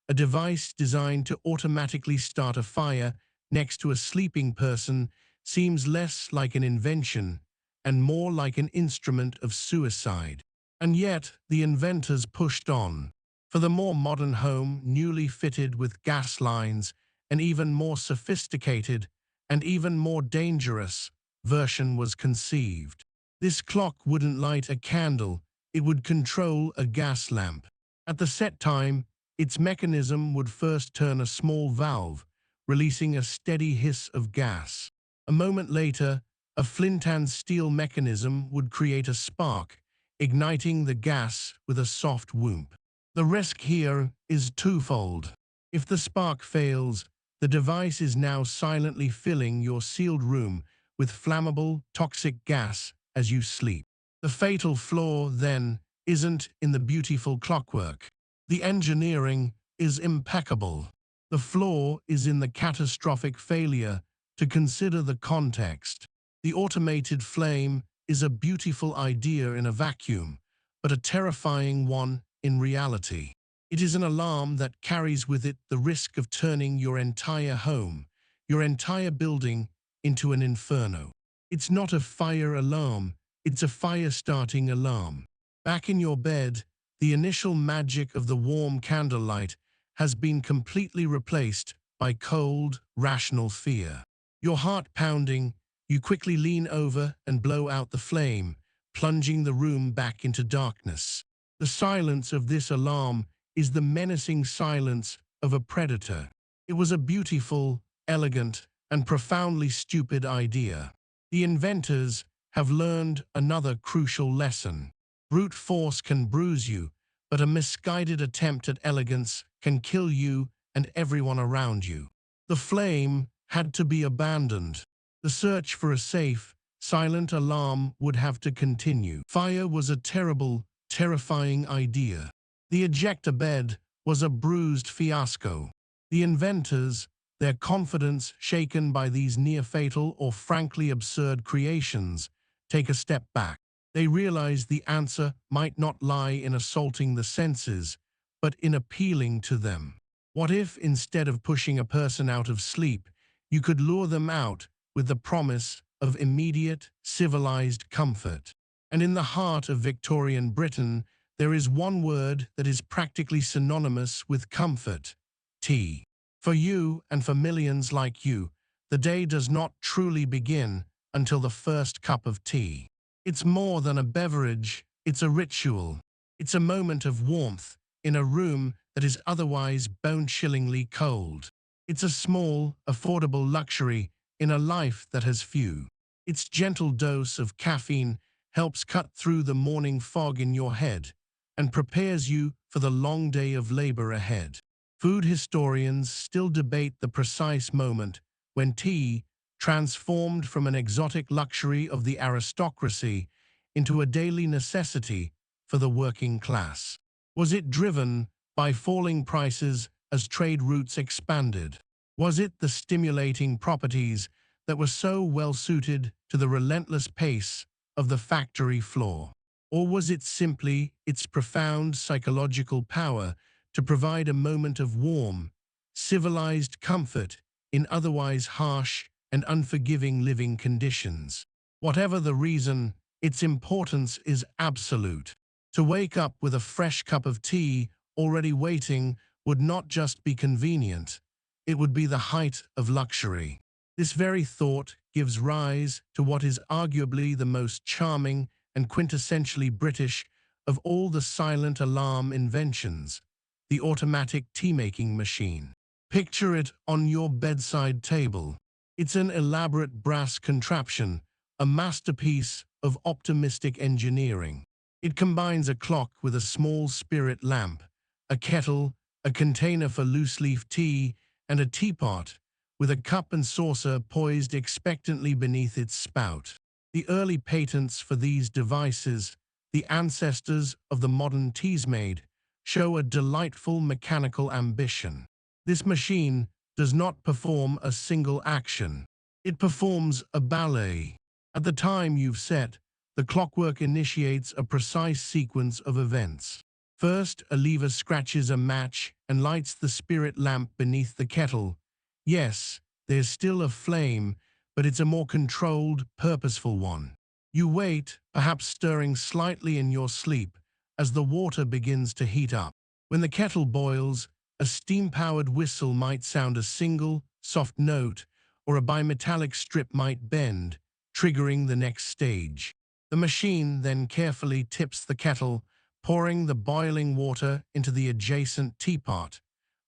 a device designed to automatically start a fire next to a sleeping person seems less like an invention and more like an instrument of suicide. And yet, the inventors pushed on. For the more modern home, newly fitted with gas lines, an even more sophisticated and even more dangerous version was conceived. This clock wouldn't light a candle, it would control a gas lamp. At the set time, its mechanism would first turn a small valve, releasing a steady hiss of gas. A moment later, a flint and steel mechanism would create a spark, igniting the gas with a soft whoop. The risk here is twofold. If the spark fails, the device is now silently filling your sealed room with flammable, toxic gas as you sleep. The fatal flaw, then, isn't in the beautiful clockwork. The engineering is impeccable. The flaw is in the catastrophic failure to consider the context. The automated flame is a beautiful idea in a vacuum, but a terrifying one in reality. It is an alarm that carries with it the risk of turning your entire home, your entire building, into an inferno. It's not a fire alarm, it's a fire-starting alarm. Back in your bed, the initial magic of the warm candlelight has been completely replaced by cold, rational fear. Your heart pounding, you quickly lean over and blow out the flame, plunging the room back into darkness. The silence of this alarm is the menacing silence of a predator. It was a beautiful, elegant, and profoundly stupid idea. The inventors have learned another crucial lesson. Brute force can bruise you, but a misguided attempt at elegance can kill you and everyone around you. The flame had to be abandoned. The search for a safe, silent alarm would have to continue. Fire was a terrible, terrifying idea. The ejector bed was a bruised fiasco. The inventors, their confidence shaken by these near-fatal or frankly absurd creations, take a step back. They realize the answer might not lie in assaulting the senses, but in appealing to them. What if, instead of pushing a person out of sleep, you could lure them out with the promise of immediate, civilized comfort? And in the heart of Victorian Britain, there is one word that is practically synonymous with comfort: tea. For you and for millions like you, the day does not truly begin until the first cup of tea. It's more than a beverage, it's a ritual. It's a moment of warmth in a room that is otherwise bone-chillingly cold. It's a small, affordable luxury in a life that has few. Its gentle dose of caffeine helps cut through the morning fog in your head and prepares you for the long day of labor ahead. Food historians still debate the precise moment when tea transformed from an exotic luxury of the aristocracy into a daily necessity for the working class? Was it driven by falling prices as trade routes expanded? Was it the stimulating properties that were so well suited to the relentless pace of the factory floor? Or was it simply its profound psychological power to provide a moment of warm, civilized comfort in otherwise harsh and unforgiving living conditions? Whatever the reason, its importance is absolute. To wake up with a fresh cup of tea already waiting would not just be convenient, it would be the height of luxury. This very thought gives rise to what is arguably the most charming and quintessentially British of all the silent alarm inventions, the automatic tea-making machine. Picture it on your bedside table. It's an elaborate brass contraption, a masterpiece of optimistic engineering. It combines a clock with a small spirit lamp, a kettle, a container for loose-leaf tea, and a teapot, with a cup and saucer poised expectantly beneath its spout. The early patents for these devices, the ancestors of the modern teasmade, show a delightful mechanical ambition. This machine does not perform a single action. It performs a ballet. At the time you've set, the clockwork initiates a precise sequence of events. First, a lever scratches a match and lights the spirit lamp beneath the kettle. Yes, there's still a flame, but it's a more controlled, purposeful one. You wait, perhaps stirring slightly in your sleep, as the water begins to heat up. When the kettle boils, a steam-powered whistle might sound a single, soft note, or a bimetallic strip might bend, triggering the next stage. The machine then carefully tips the kettle, pouring the boiling water into the adjacent teapot,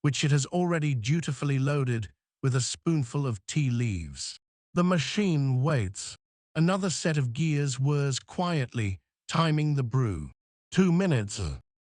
which it has already dutifully loaded with a spoonful of tea leaves. The machine waits. Another set of gears whirs quietly, timing the brew. 2 minutes.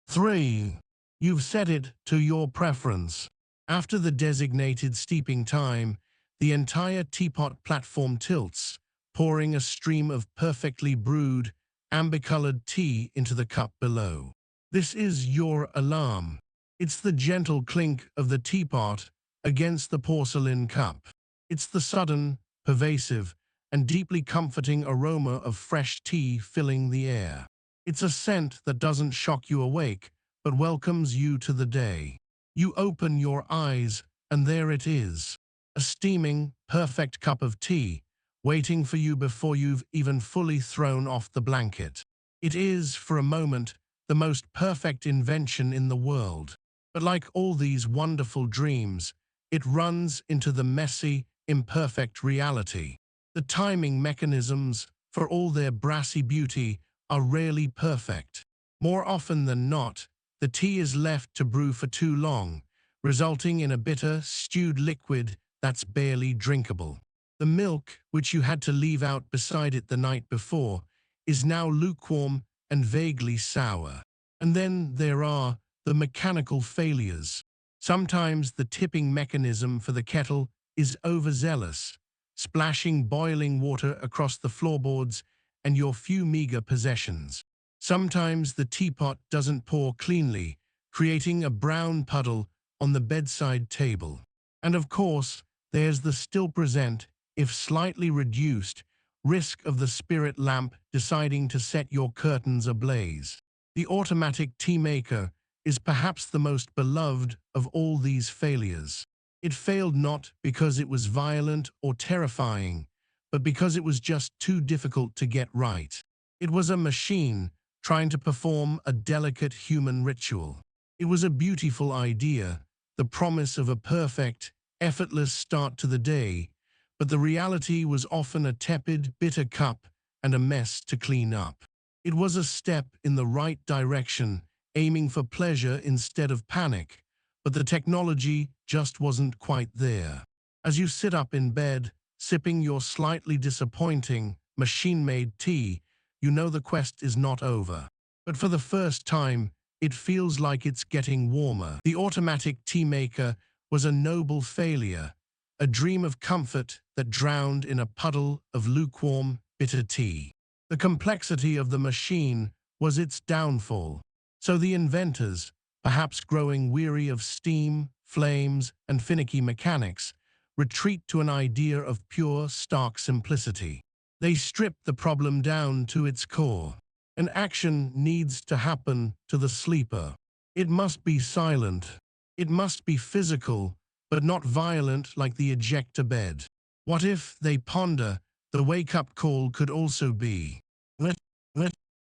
3. You've set it to your preference. After the designated steeping time, the entire teapot platform tilts, pouring a stream of perfectly brewed, amber-colored tea into the cup below. This is your alarm. It's the gentle clink of the teapot against the porcelain cup. It's the sudden, pervasive, and deeply comforting aroma of fresh tea filling the air. It's a scent that doesn't shock you awake, but welcomes you to the day. You open your eyes, and there it is. A steaming, perfect cup of tea, waiting for you before you've even fully thrown off the blanket. It is, for a moment, the most perfect invention in the world. But like all these wonderful dreams, it runs into the messy, imperfect reality. The timing mechanisms, for all their brassy beauty, are rarely perfect. More often than not, the tea is left to brew for too long, resulting in a bitter, stewed liquid that's barely drinkable. The milk, which you had to leave out beside it the night before, is now lukewarm and vaguely sour. And then there are the mechanical failures. Sometimes the tipping mechanism for the kettle is overzealous, splashing boiling water across the floorboards and your few meager possessions. Sometimes the teapot doesn't pour cleanly, creating a brown puddle on the bedside table. And of course, there's the still present, if slightly reduced, risk of the spirit lamp deciding to set your curtains ablaze. The automatic tea maker is perhaps the most beloved of all these failures. It failed not because it was violent or terrifying, but because it was just too difficult to get right. It was a machine trying to perform a delicate human ritual. It was a beautiful idea, the promise of a perfect, effortless start to the day, but the reality was often a tepid, bitter cup and a mess to clean up. It was a step in the right direction, aiming for pleasure instead of panic, but the technology just wasn't quite there. As you sit up in bed, sipping your slightly disappointing, machine-made tea, you know the quest is not over. But for the first time, it feels like it's getting warmer. The automatic tea maker was a noble failure, a dream of comfort that drowned in a puddle of lukewarm, bitter tea. The complexity of the machine was its downfall. So the inventors, perhaps growing weary of steam, flames, and finicky mechanics, retreat to an idea of pure, stark simplicity. They strip the problem down to its core. An action needs to happen to the sleeper. It must be silent. It must be physical, but not violent like the ejector bed. What if, they ponder, the wake-up call could also be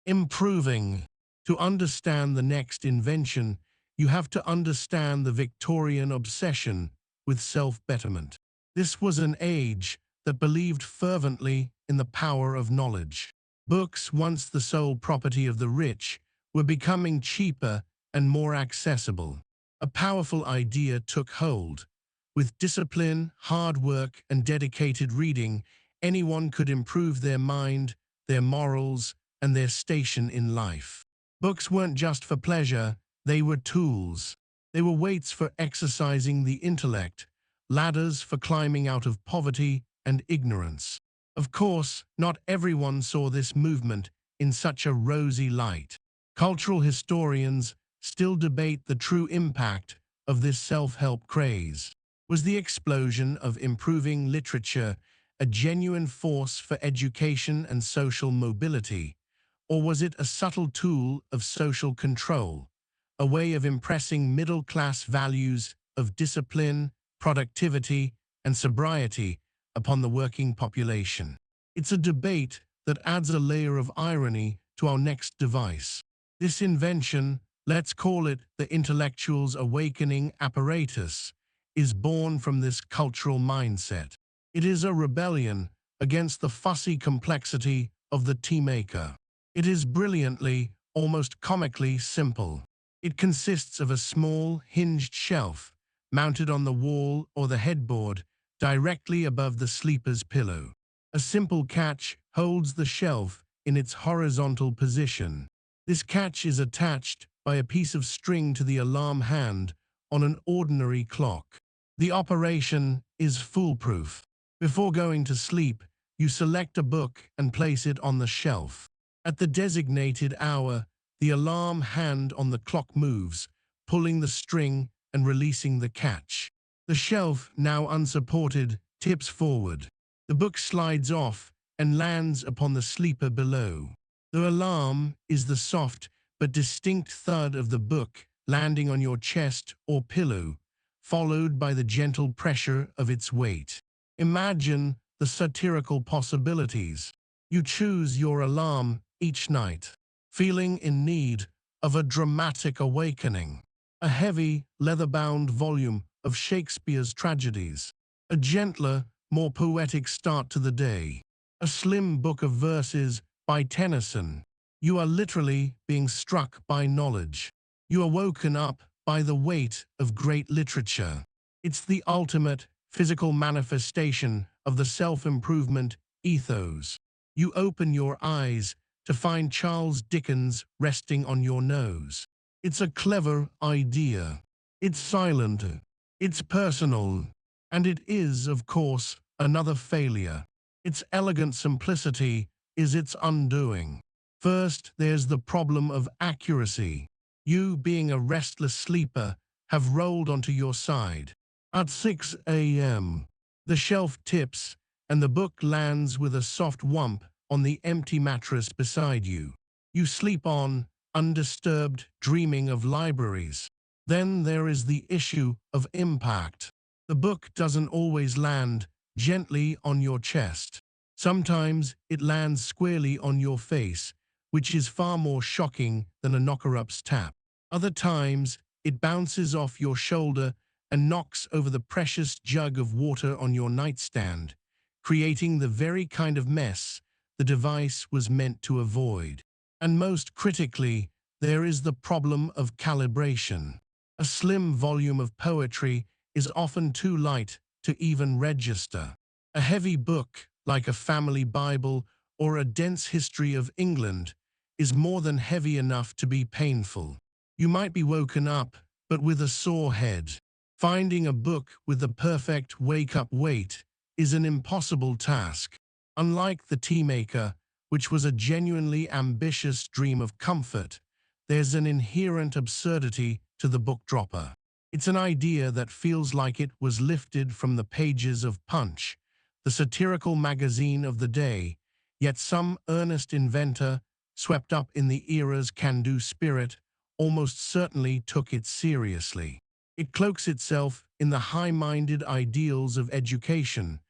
improving? To understand the next invention, you have to understand the Victorian obsession with self-betterment. This was an age that believed fervently in the power of knowledge. Books, once the sole property of the rich, were becoming cheaper and more accessible. A powerful idea took hold. With discipline, hard work, and dedicated reading, anyone could improve their mind, their morals, and their station in life. Books weren't just for pleasure, they were tools. They were weights for exercising the intellect, ladders for climbing out of poverty and ignorance. Of course, not everyone saw this movement in such a rosy light. Cultural historians still debate the true impact of this self-help craze. Was the explosion of improving literature a genuine force for education and social mobility, or was it a subtle tool of social control, a way of impressing middle-class values of discipline, productivity, and sobriety upon the working population? It's a debate that adds a layer of irony to our next device. This invention, let's call it the intellectual's awakening apparatus, is born from this cultural mindset. It is a rebellion against the fussy complexity of the tea maker. It is brilliantly, almost comically simple. It consists of a small, hinged shelf mounted on the wall or the headboard directly above the sleeper's pillow. A simple catch holds the shelf in its horizontal position. This catch is attached by a piece of string to the alarm hand on an ordinary clock. The operation is foolproof. Before going to sleep, you select a book and place it on the shelf. At the designated hour, the alarm hand on the clock moves, pulling the string and releasing the catch. The shelf, now unsupported, tips forward. The book slides off and lands upon the sleeper below. The alarm is the soft but distinct thud of the book landing on your chest or pillow, followed by the gentle pressure of its weight. Imagine the satirical possibilities. You choose your alarm each night, feeling in need of a dramatic awakening. A heavy, leather-bound volume of Shakespeare's tragedies. A gentler, more poetic start to the day. A slim book of verses by Tennyson. You are literally being struck by knowledge. You are woken up by the weight of great literature. It's the ultimate physical manifestation of the self-improvement ethos. You open your eyes to find Charles Dickens resting on your nose. It's a clever idea. It's silent. It's personal. And it is, of course, another failure. Its elegant simplicity is its undoing. First, there's the problem of accuracy. You, being a restless sleeper, have rolled onto your side. At 6 a.m., the shelf tips and the book lands with a soft whump on the empty mattress beside you. You sleep on, undisturbed, dreaming of libraries. Then there is the issue of impact. The book doesn't always land gently on your chest. Sometimes it lands squarely on your face, which is far more shocking than a knocker-up's tap. Other times, it bounces off your shoulder and knocks over the precious jug of water on your nightstand, creating the very kind of mess the device was meant to avoid. And most critically, there is the problem of calibration. A slim volume of poetry is often too light to even register. A heavy book, like a family Bible or a dense history of England, is more than heavy enough to be painful. You might be woken up, but with a sore head. Finding a book with the perfect wake-up weight is an impossible task. Unlike the tea maker, which was a genuinely ambitious dream of comfort, there's an inherent absurdity to the book dropper. It's an idea that feels like it was lifted from the pages of Punch, the satirical magazine of the day, yet some earnest inventor, swept up in the era's can-do spirit, almost certainly took it seriously. It cloaks itself in the high-minded ideals of education,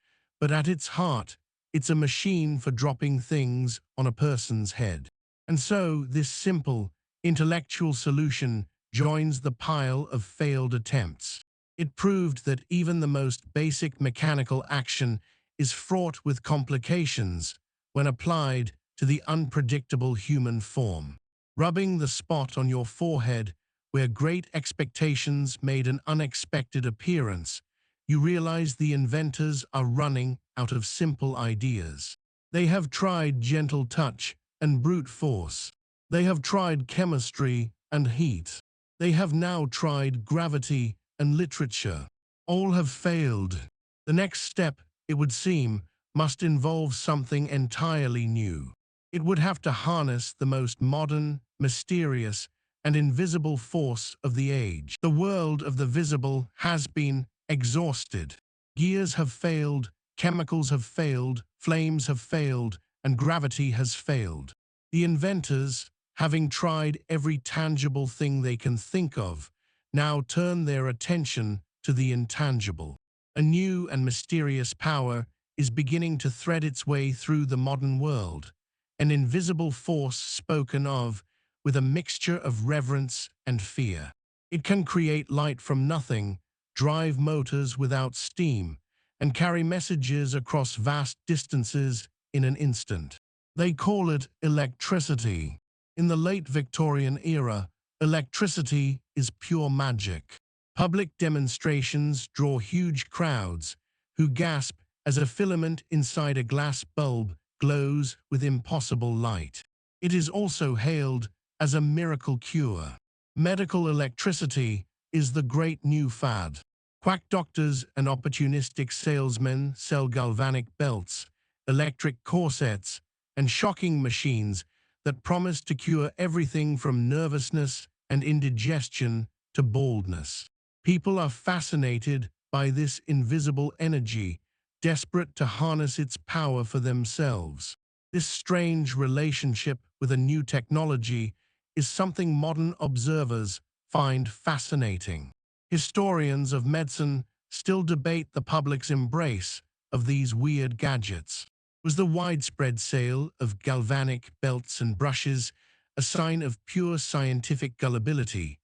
but at its heart, it's a machine for dropping things on a person's head. And so, this simple, intellectual solution joins the pile of failed attempts. It proved that even the most basic mechanical action is fraught with complications when applied to the unpredictable human form. Rubbing the spot on your forehead where great expectations made an unexpected appearance, you realize the inventors are running out of simple ideas. They have tried gentle touch and brute force. They have tried chemistry and heat. They have now tried gravity and literature. All have failed. The next step, it would seem, must involve something entirely new. It would have to harness the most modern, mysterious, and invisible force of the age. The world of the visible has been exhausted. Gears have failed, chemicals have failed, flames have failed, and gravity has failed. The inventors, having tried every tangible thing they can think of, now turn their attention to the intangible. A new and mysterious power is beginning to thread its way through the modern world, an invisible force spoken of with a mixture of reverence and fear. It can create light from nothing, drive motors without steam, and carry messages across vast distances in an instant. They call it electricity. In the late Victorian era, electricity is pure magic. Public demonstrations draw huge crowds who gasp as a filament inside a glass bulb glows with impossible light. It is also hailed as a miracle cure. Medical electricity is the great new fad. Quack doctors and opportunistic salesmen sell galvanic belts, electric corsets, and shocking machines that promise to cure everything from nervousness and indigestion to baldness. People are fascinated by this invisible energy, desperate to harness its power for themselves. This strange relationship with a new technology is something modern observers find fascinating. Historians of medicine still debate the public's embrace of these weird gadgets. Was the widespread sale of galvanic belts and brushes a sign of pure scientific gullibility,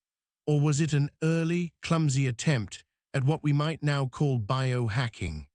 or was it an early, clumsy attempt at what we might now call biohacking,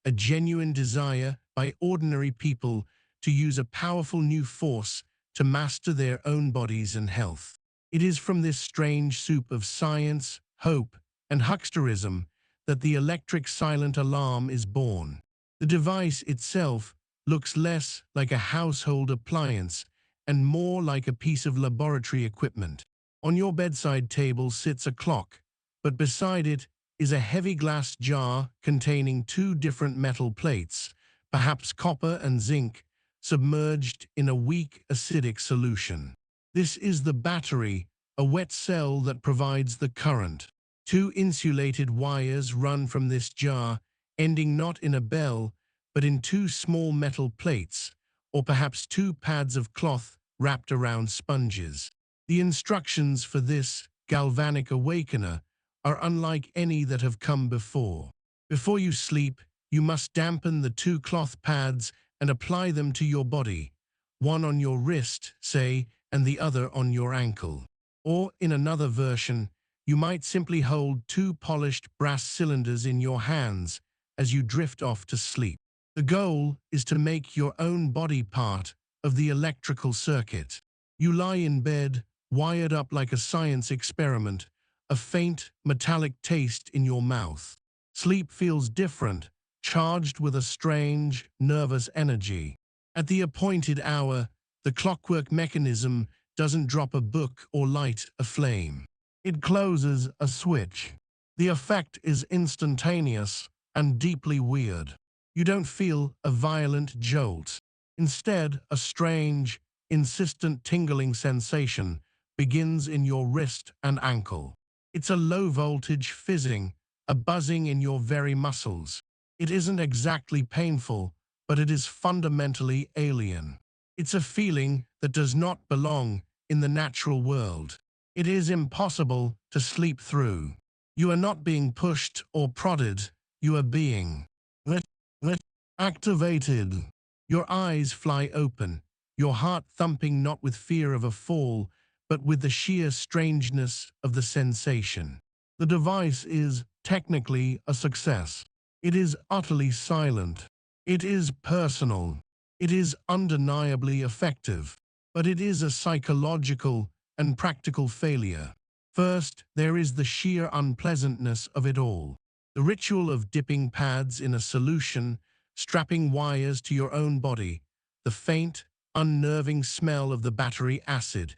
a genuine desire by ordinary people to use a powerful new force to master their own bodies and health? It is from this strange soup of science, hope, and hucksterism that the electric silent alarm is born. The device itself looks less like a household appliance and more like a piece of laboratory equipment. On your bedside table sits a clock, but beside it is a heavy glass jar containing two different metal plates, perhaps copper and zinc, submerged in a weak acidic solution. This is the battery, a wet cell that provides the current. Two insulated wires run from this jar, ending not in a bell, but in two small metal plates, or perhaps two pads of cloth wrapped around sponges. The instructions for this galvanic awakener are unlike any that have come before. Before you sleep, you must dampen the two cloth pads and apply them to your body, one on your wrist, say, and the other on your ankle. Or, in another version, you might simply hold two polished brass cylinders in your hands as you drift off to sleep. The goal is to make your own body part of the electrical circuit. You lie in bed, wired up like a science experiment, a faint, metallic taste in your mouth. Sleep feels different, charged with a strange, nervous energy. At the appointed hour, the clockwork mechanism doesn't drop a book or light a flame. It closes a switch. The effect is instantaneous and deeply weird. You don't feel a violent jolt. Instead, a strange, insistent tingling sensation begins in your wrist and ankle. It's a low-voltage fizzing, a buzzing in your very muscles. It isn't exactly painful, but it is fundamentally alien. It's a feeling that does not belong in the natural world. It is impossible to sleep through. You are not being pushed or prodded, you are being lit- lit- activated. Your eyes fly open, your heart thumping not with fear of a fall, but with the sheer strangeness of the sensation. The device is technically a success. It is utterly silent. It is personal. It is undeniably effective. But it is a psychological and practical failure. First, there is the sheer unpleasantness of it all. The ritual of dipping pads in a solution, strapping wires to your own body, the faint, unnerving smell of the battery acid.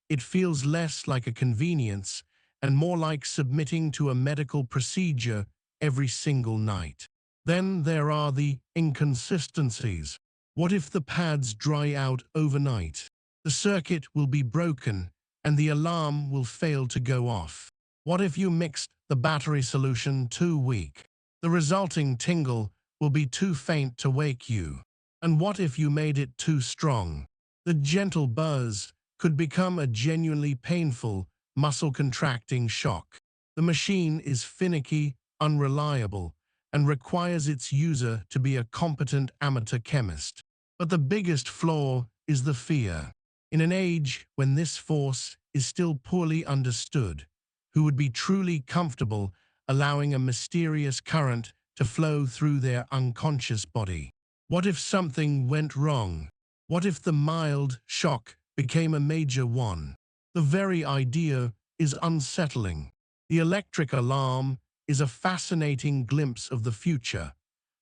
It feels less like a convenience and more like submitting to a medical procedure every single night. Then there are the inconsistencies. What if the pads dry out overnight? The circuit will be broken and the alarm will fail to go off. What if you mixed the battery solution too weak? The resulting tingle will be too faint to wake you. And what if you made it too strong? The gentle buzz could become a genuinely painful, muscle-contracting shock. The machine is finicky, unreliable, and requires its user to be a competent amateur chemist. But the biggest flaw is the fear. In an age when this force is still poorly understood, who would be truly comfortable allowing a mysterious current to flow through their unconscious body? What if something went wrong? What if the mild shock became a major one? The very idea is unsettling. The electric alarm is a fascinating glimpse of the future,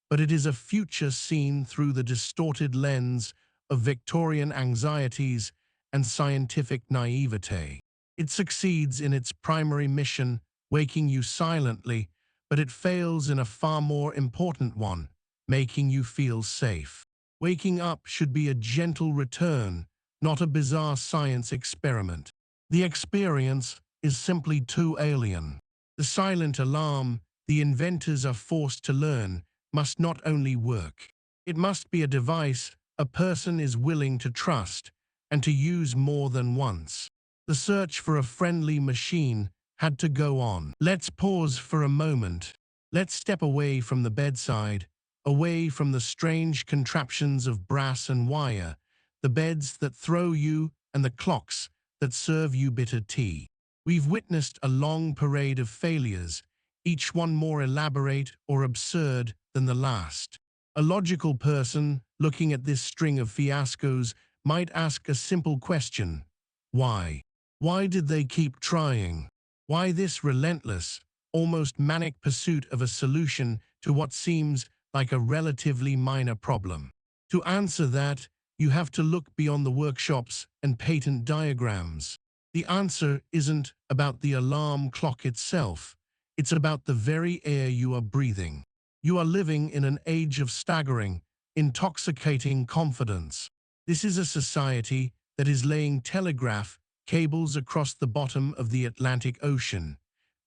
but it is a future seen through the distorted lens of Victorian anxieties and scientific naivete. It succeeds in its primary mission, waking you silently, but it fails in a far more important one, making you feel safe. Waking up should be a gentle return, not a bizarre science experiment. The experience is simply too alien. The silent alarm the inventors are forced to learn must not only work. It must be a device a person is willing to trust and to use more than once. The search for a friendly machine had to go on. Let's pause for a moment. Let's step away from the bedside, away from the strange contraptions of brass and wire, the beds that throw you and the clocks that serve you bitter tea. We've witnessed a long parade of failures, each one more elaborate or absurd than the last. A logical person looking at this string of fiascos might ask a simple question. Why? Why did they keep trying? Why this relentless, almost manic pursuit of a solution to what seems like a relatively minor problem? To answer that, you have to look beyond the workshops and patent diagrams. The answer isn't about the alarm clock itself. It's about the very air you are breathing. You are living in an age of staggering, intoxicating confidence. This is a society that is laying telegraph cables across the bottom of the Atlantic Ocean,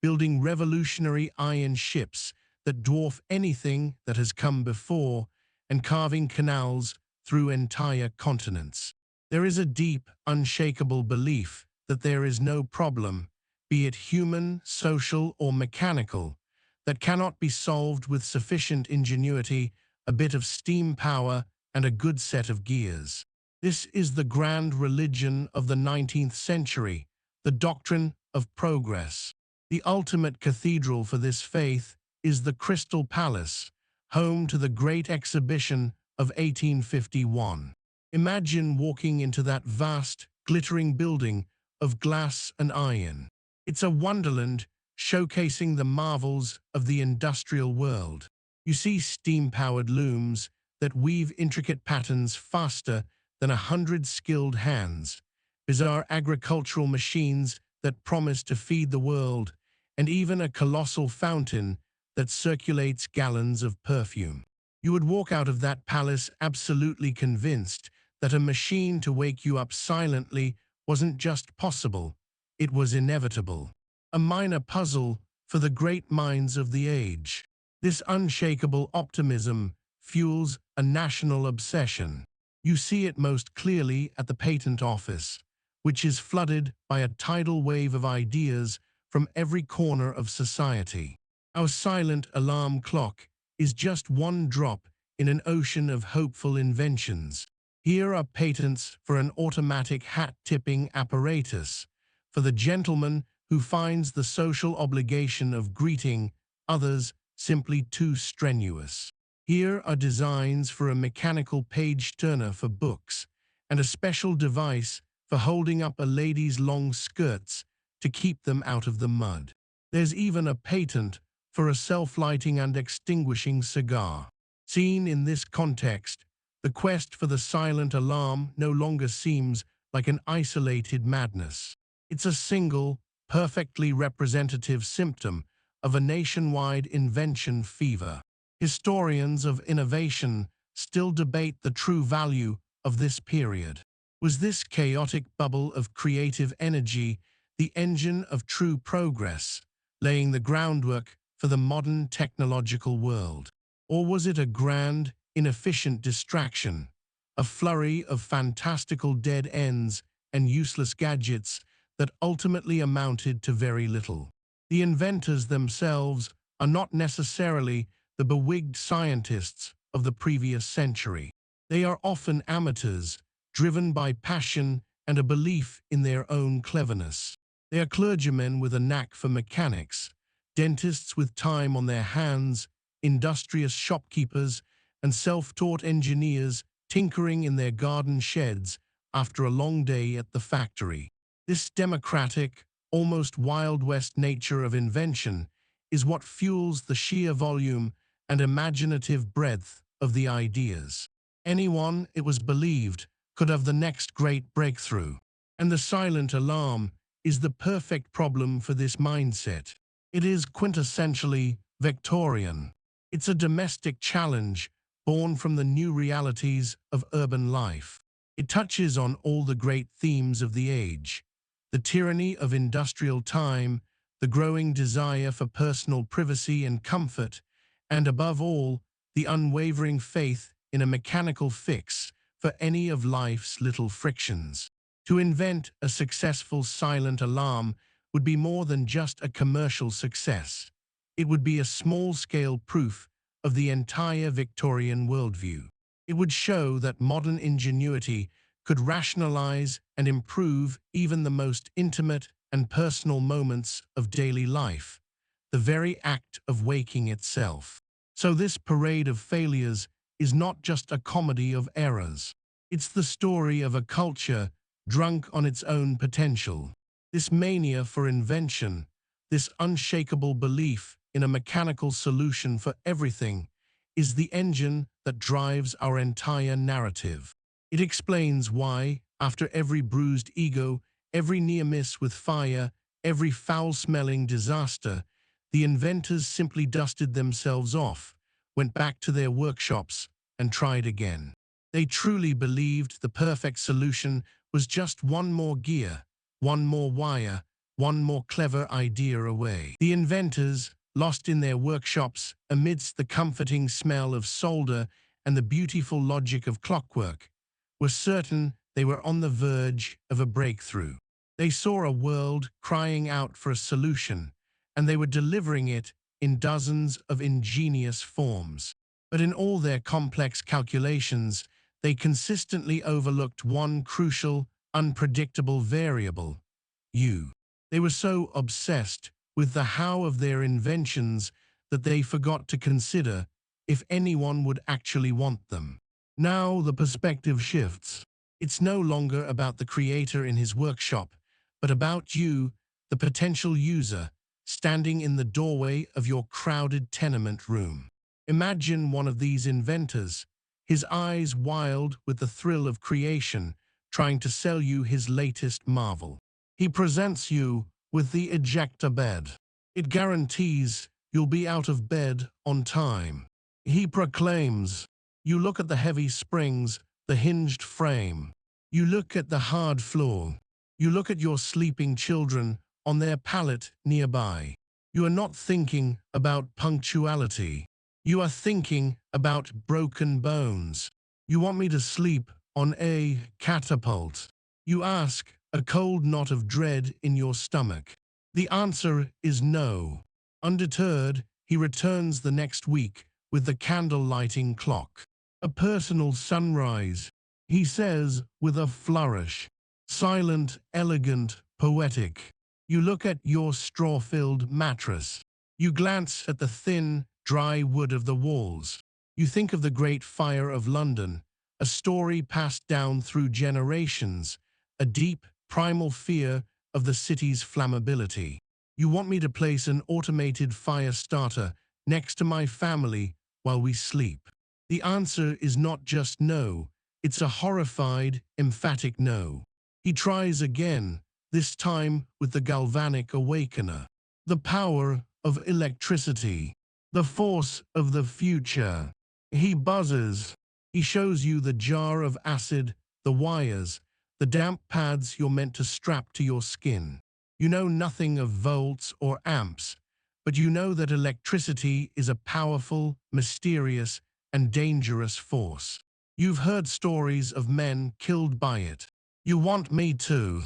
building revolutionary iron ships that dwarf anything that has come before, and carving canals through entire continents. There is a deep, unshakable belief that there is no problem, be it human, social, or mechanical, that cannot be solved with sufficient ingenuity, a bit of steam power, and a good set of gears. This is the grand religion of the 19th century, the doctrine of progress. The ultimate cathedral for this faith is the Crystal Palace, home to the Great Exhibition of 1851. Imagine walking into that vast, glittering building of glass and iron. It's a wonderland showcasing the marvels of the industrial world. You see steam-powered looms that weave intricate patterns faster than 100 skilled hands, bizarre agricultural machines that promise to feed the world, and even a colossal fountain that circulates gallons of perfume. You would walk out of that palace absolutely convinced that a machine to wake you up silently wasn't just possible, it was inevitable. A minor puzzle for the great minds of the age. This unshakable optimism fuels a national obsession. You see it most clearly at the patent office, which is flooded by a tidal wave of ideas from every corner of society. Our silent alarm clock is just one drop in an ocean of hopeful inventions. Here are patents for an automatic hat-tipping apparatus, for the gentleman who finds the social obligation of greeting others simply too strenuous. Here are designs for a mechanical page-turner for books, and a special device for holding up a lady's long skirts to keep them out of the mud. There's even a patent for a self-lighting and extinguishing cigar. Seen in this context, the quest for the silent alarm no longer seems like an isolated madness. It's a single, perfectly representative symptom of a nationwide invention fever. Historians of innovation still debate the true value of this period. Was this chaotic bubble of creative energy the engine of true progress, laying the groundwork for the modern technological world? Or was it a grand, inefficient distraction, a flurry of fantastical dead ends and useless gadgets that ultimately amounted to very little? The inventors themselves are not necessarily the bewigged scientists of the previous century. They are often amateurs, driven by passion and a belief in their own cleverness. They are clergymen with a knack for mechanics, dentists with time on their hands, industrious shopkeepers, and self-taught engineers tinkering in their garden sheds after a long day at the factory. This democratic, almost Wild West nature of invention is what fuels the sheer volume and imaginative breadth of the ideas. Anyone, it was believed, could have the next great breakthrough. And the silent alarm is the perfect problem for this mindset. It is quintessentially Victorian. It's a domestic challenge born from the new realities of urban life. It touches on all the great themes of the age: the tyranny of industrial time, the growing desire for personal privacy and comfort, and above all, the unwavering faith in a mechanical fix for any of life's little frictions. To invent a successful silent alarm would be more than just a commercial success. It would be a small-scale proof of the entire Victorian worldview. It would show that modern ingenuity could rationalize and improve even the most intimate and personal moments of daily life, the very act of waking itself. So this parade of failures is not just a comedy of errors. It's the story of a culture drunk on its own potential. This mania for invention, this unshakable belief in a mechanical solution for everything, is the engine that drives our entire narrative. It explains why, after every bruised ego, every near miss with fire, every foul-smelling disaster, the inventors simply dusted themselves off, went back to their workshops, and tried again. They truly believed the perfect solution was just one more gear, one more wire, one more clever idea away. The inventors, lost in their workshops amidst the comforting smell of solder and the beautiful logic of clockwork, were certain they were on the verge of a breakthrough. They saw a world crying out for a solution, and they were delivering it in dozens of ingenious forms. But in all their complex calculations, they consistently overlooked one crucial, unpredictable variable: you. They were so obsessed with the how of their inventions that they forgot to consider if anyone would actually want them. Now the perspective shifts. It's no longer about the creator in his workshop, but about you, the potential user, standing in the doorway of your crowded tenement room. Imagine one of these inventors, his eyes wild with the thrill of creation, trying to sell you his latest marvel. He presents you with the ejector bed. It guarantees you'll be out of bed on time. He proclaims. You look at the heavy springs, the hinged frame. You look at the hard floor. You look at your sleeping children on their pallet nearby. You are not thinking about punctuality. You are thinking about broken bones. You want me to sleep on a catapult. You ask, a cold knot of dread in your stomach. The answer is no. Undeterred, he returns the next week with the candle-lighting clock. A personal sunrise, he says with a flourish. Silent, elegant, poetic. You look at your straw-filled mattress. You glance at the thin, dry wood of the walls. You think of the Great Fire of London, a story passed down through generations, a deep, primal fear of the city's flammability. You want me to place an automated fire starter next to my family while we sleep. The answer is not just no, it's a horrified, emphatic no. He tries again, this time with the galvanic awakener. The power of electricity. The force of the future. He buzzes. He shows you the jar of acid, the wires, the damp pads you're meant to strap to your skin. You know nothing of volts or amps, but you know that electricity is a powerful, mysterious, and dangerous force. You've heard stories of men killed by it. You want me to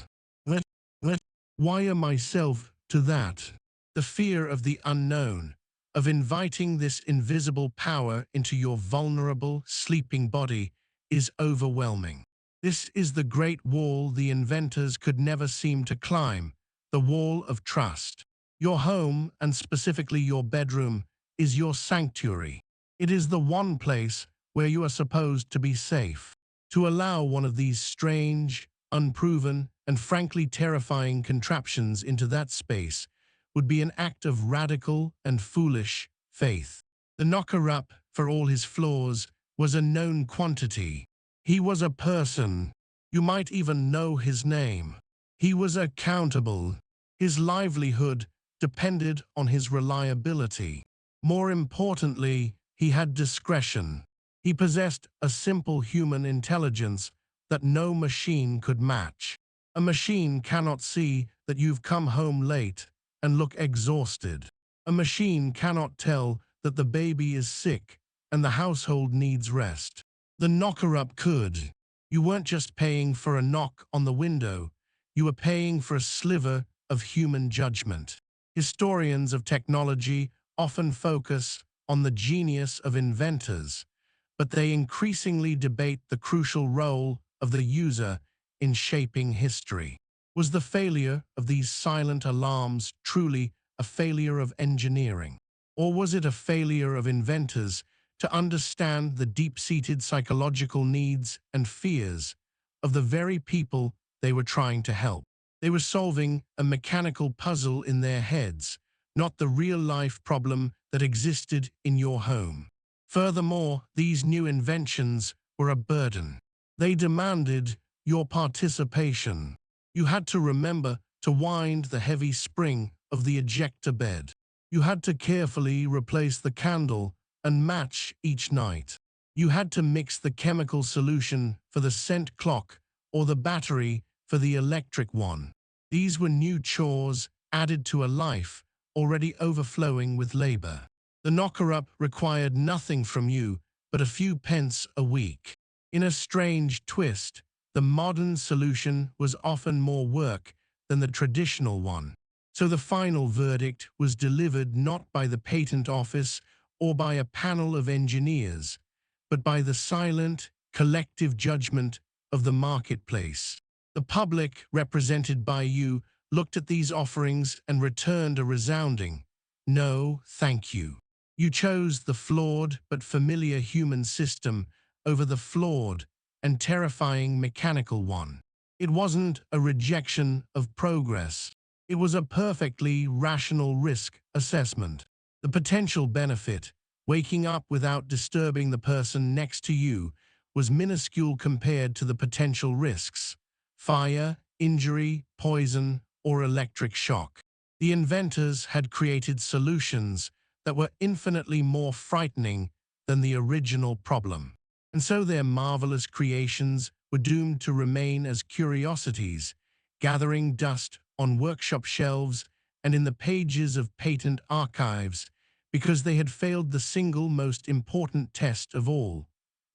wire myself to that. The fear of the unknown, of inviting this invisible power into your vulnerable, sleeping body, is overwhelming. This is the great wall the inventors could never seem to climb, the wall of trust. Your home, and specifically your bedroom, is your sanctuary. It is the one place where you are supposed to be safe. To allow one of these strange, unproven, and frankly terrifying contraptions into that space would be an act of radical and foolish faith. The knocker-up, for all his flaws, was a known quantity. He was a person. You might even know his name. He was accountable. His livelihood depended on his reliability. More importantly, he had discretion. He possessed a simple human intelligence that no machine could match. A machine cannot see that you've come home late and look exhausted. A machine cannot tell that the baby is sick and the household needs rest. The knocker-up could. You weren't just paying for a knock on the window, you were paying for a sliver of human judgment. Historians of technology often focus on the genius of inventors, but they increasingly debate the crucial role of the user in shaping history. Was the failure of these silent alarms truly a failure of engineering? Or was it a failure of inventors to understand the deep-seated psychological needs and fears of the very people they were trying to help? They were solving a mechanical puzzle in their heads, not the real-life problem that existed in your home. Furthermore, these new inventions were a burden. They demanded your participation. You had to remember to wind the heavy spring of the ejector bed. You had to carefully replace the candle and match each night. You had to mix the chemical solution for the scent clock or the battery for the electric one. These were new chores added to a life already overflowing with labor. The knocker-up required nothing from you but a few pence a week. In a strange twist, the modern solution was often more work than the traditional one. So the final verdict was delivered not by the patent office or by a panel of engineers, but by the silent, collective judgment of the marketplace. The public, represented by you, looked at these offerings and returned a resounding, "No, thank you." You chose the flawed but familiar human system over the flawed and terrifying mechanical one. It wasn't a rejection of progress. It was a perfectly rational risk assessment. The potential benefit, waking up without disturbing the person next to you, was minuscule compared to the potential risks: fire, injury, poison, or electric shock. The inventors had created solutions that were infinitely more frightening than the original problem. And so their marvelous creations were doomed to remain as curiosities, gathering dust on workshop shelves and in the pages of patent archives, because they had failed the single most important test of all.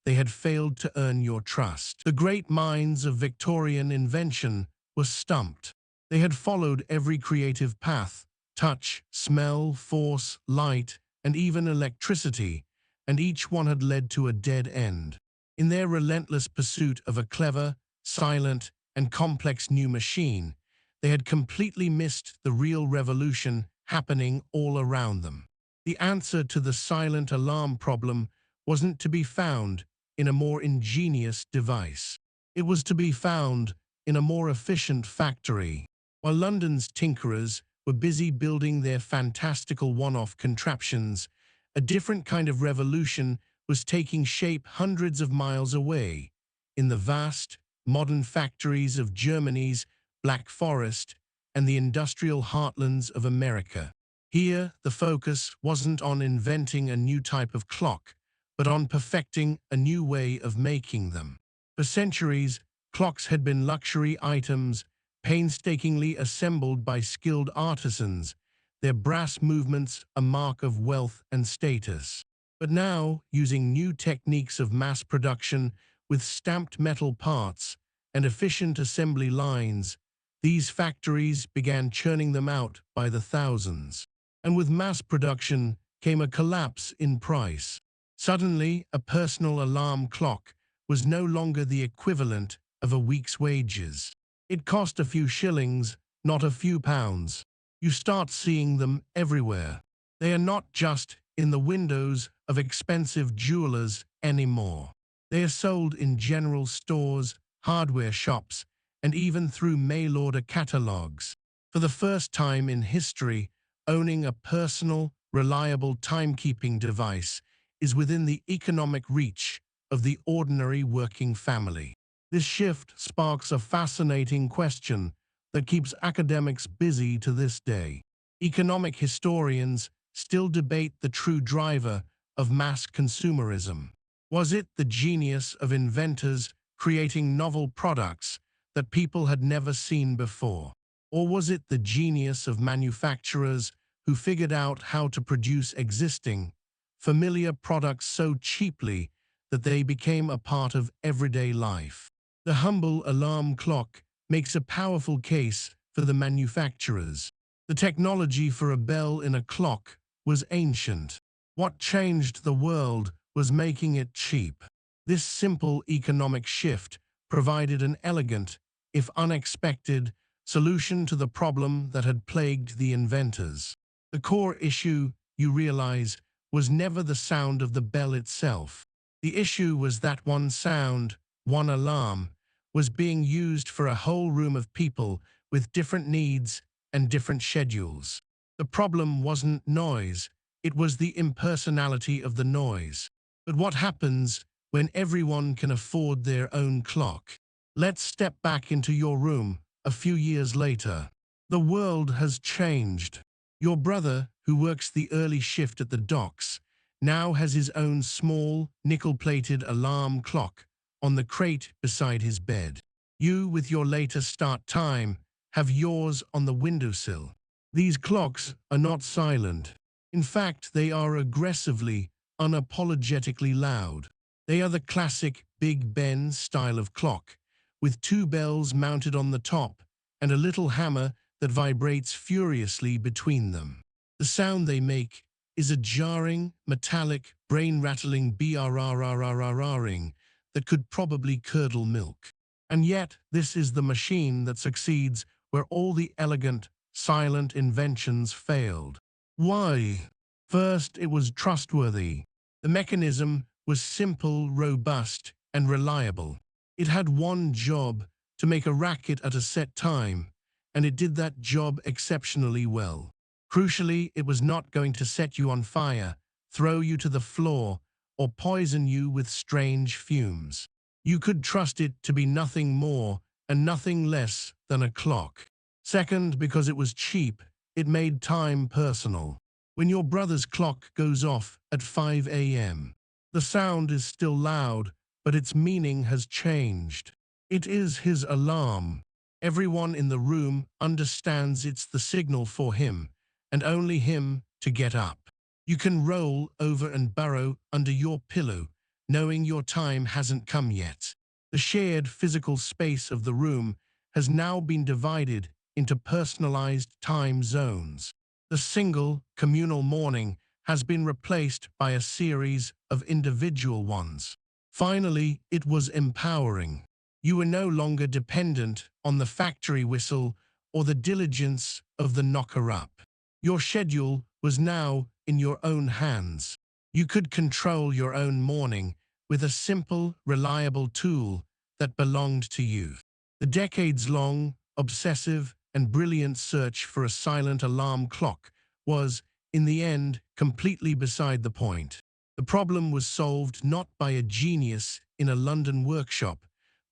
They had failed to earn your trust. The great minds of Victorian invention were stumped. They had followed every creative path: touch, smell, force, light, and even electricity, and each one had led to a dead end. In their relentless pursuit of a clever, silent, and complex new machine, they had completely missed the real revolution happening all around them. The answer to the silent alarm problem wasn't to be found in a more ingenious device. It was to be found in a more efficient factory. While London's tinkerers were busy building their fantastical one-off contraptions, a different kind of revolution was taking shape hundreds of miles away, in the vast, modern factories of Germany's Black Forest and the industrial heartlands of America. Here, the focus wasn't on inventing a new type of clock, but on perfecting a new way of making them. For centuries, clocks had been luxury items, painstakingly assembled by skilled artisans, their brass movements a mark of wealth and status. But now, using new techniques of mass production with stamped metal parts and efficient assembly lines, these factories began churning them out by the thousands. And with mass production came a collapse in price. Suddenly, a personal alarm clock was no longer the equivalent of a week's wages. It cost a few shillings, not a few pounds. You start seeing them everywhere. They are not just in the windows of expensive jewelers anymore. They are sold in general stores, hardware shops, and even through mail-order catalogs. For the first time in history, owning a personal, reliable timekeeping device is within the economic reach of the ordinary working family. This shift sparks a fascinating question that keeps academics busy to this day. Economic historians still debate the true driver of mass consumerism. Was it the genius of inventors creating novel products that people had never seen before? Or was it the genius of manufacturers who figured out how to produce existing, familiar products so cheaply that they became a part of everyday life? The humble alarm clock makes a powerful case for the manufacturers. The technology for a bell in a clock was ancient. What changed the world was making it cheap. This simple economic shift provided an elegant, if unexpected, solution to the problem that had plagued the inventors. The core issue, you realize, was never the sound of the bell itself. The issue was that one sound, one alarm, was being used for a whole room of people with different needs and different schedules. The problem wasn't noise, it was the impersonality of the noise. But what happens when everyone can afford their own clock? Let's step back into your room a few years later. The world has changed. Your brother, who works the early shift at the docks, now has his own small, nickel-plated alarm clock on the crate beside his bed. You, with your later start time, have yours on the windowsill. These clocks are not silent. In fact, they are aggressively, unapologetically loud. They are the classic Big Ben style of clock, with two bells mounted on the top and a little hammer that vibrates furiously between them. The sound they make is a jarring, metallic, brain-rattling brrrrrrrrring that could probably curdle milk. And yet, this is the machine that succeeds where all the elegant, silent inventions failed. Why? First, it was trustworthy. The mechanism was simple, robust, and reliable. It had one job: to make a racket at a set time, and it did that job exceptionally well. Crucially, it was not going to set you on fire, throw you to the floor, or poison you with strange fumes. You could trust it to be nothing more and nothing less than a clock. Second, because it was cheap, It made time personal. When your brother's clock goes off at 5 a.m., the sound is still loud, but its meaning has changed. It is his alarm. Everyone in the room understands it's the signal for him, and only him, to get up. You can roll over and burrow under your pillow, knowing your time hasn't come yet. The shared physical space of the room has now been divided into personalized time zones. The single, communal morning has been replaced by a series of individual ones. Finally, it was empowering. You were no longer dependent on the factory whistle or the diligence of the knocker-up. Your schedule was now in your own hands. You could control your own morning with a simple, reliable tool that belonged to you. The decades-long, obsessive, and brilliant search for a silent alarm clock was, in the end, completely beside the point. The problem was solved not by a genius in a London workshop,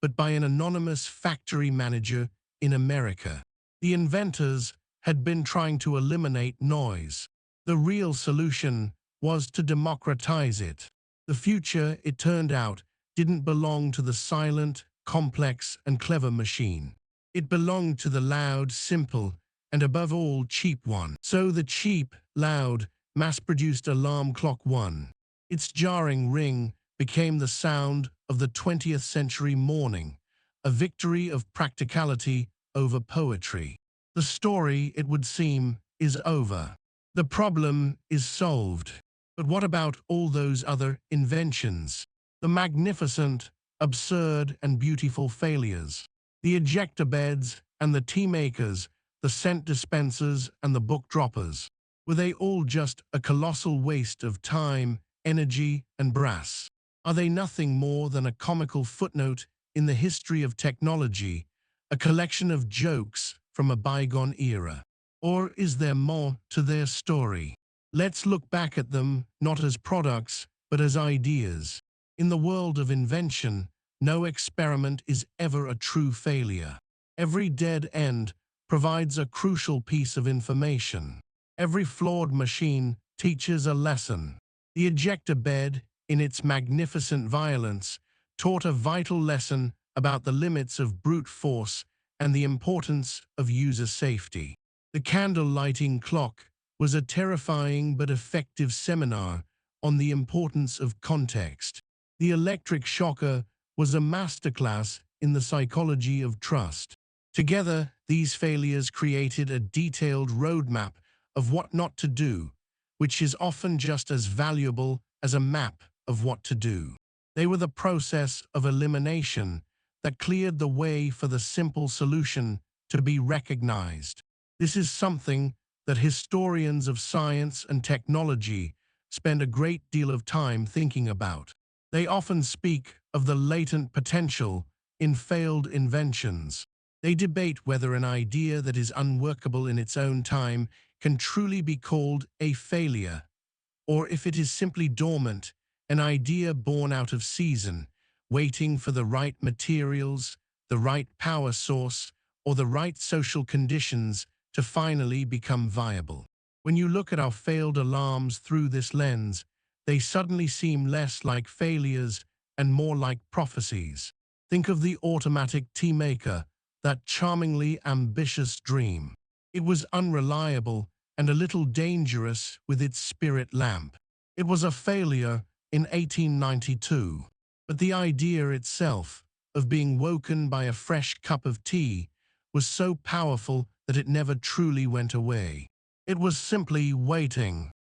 but by an anonymous factory manager in America. The inventors had been trying to eliminate noise. The real solution was to democratize it. The future, it turned out, didn't belong to the silent, complex, and clever machine. It belonged to the loud, simple, and above all, cheap one. So the cheap, loud, mass-produced alarm clock won. Its jarring ring became the sound of the 20th century morning, a victory of practicality over poetry. The story, it would seem, is over. The problem is solved. But what about all those other inventions? The magnificent, absurd, and beautiful failures. The ejector beds and the tea makers, the scent dispensers and the book droppers. Were they all just a colossal waste of time, energy, and brass? Are they nothing more than a comical footnote in the history of technology, a collection of jokes from a bygone era? Or is there more to their story? Let's look back at them not as products, but as ideas. In the world of invention, no experiment is ever a true failure. Every dead end provides a crucial piece of information. Every flawed machine teaches a lesson. The ejector bed, in its magnificent violence, taught a vital lesson about the limits of brute force and the importance of user safety. The candle-lighting clock was a terrifying but effective seminar on the importance of context. The electric shocker was a masterclass in the psychology of trust. Together, these failures created a detailed roadmap of what not to do, which is often just as valuable as a map of what to do. They were the process of elimination that cleared the way for the simple solution to be recognized. This is something that historians of science and technology spend a great deal of time thinking about. They often speak of the latent potential in failed inventions. They debate whether an idea that is unworkable in its own time can truly be called a failure, or if it is simply dormant, an idea born out of season, waiting for the right materials, the right power source, or the right social conditions to finally become viable. When you look at our failed alarms through this lens, they suddenly seem less like failures and more like prophecies. Think of the automatic tea maker, that charmingly ambitious dream. It was unreliable and a little dangerous with its spirit lamp. It was a failure in 1892, but the idea itself of being woken by a fresh cup of tea was so powerful that it never truly went away. It was simply waiting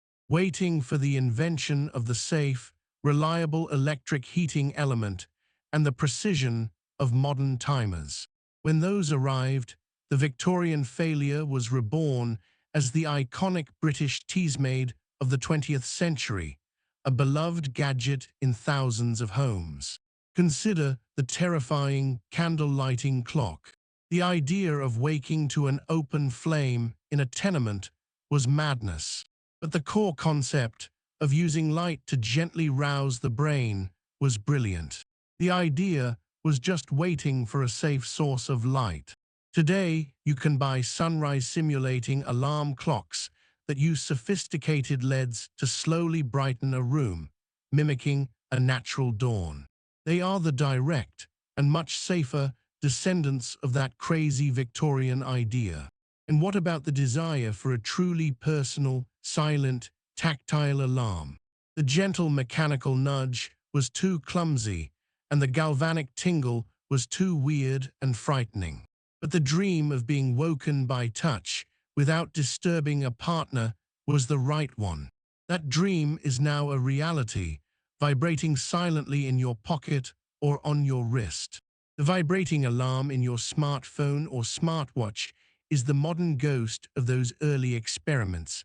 for the invention of the safe, reliable electric heating element and the precision of modern timers. When those arrived, the Victorian failure was reborn as the iconic British teasmaid of the 20th century, a beloved gadget in thousands of homes. Consider the terrifying candle-lighting clock. The idea of waking to an open flame in a tenement was madness, but the core concept of using light to gently rouse the brain was brilliant. The idea was just waiting for a safe source of light. Today, you can buy sunrise simulating alarm clocks that use sophisticated LEDs to slowly brighten a room, mimicking a natural dawn. They are the direct and much safer descendants of that crazy Victorian idea. And what about the desire for a truly personal, silent, tactile alarm? The gentle mechanical nudge was too clumsy, and the galvanic tingle was too weird and frightening. But the dream of being woken by touch without disturbing a partner was the right one. That dream is now a reality, vibrating silently in your pocket or on your wrist. The vibrating alarm in your smartphone or smartwatch is the modern ghost of those early experiments.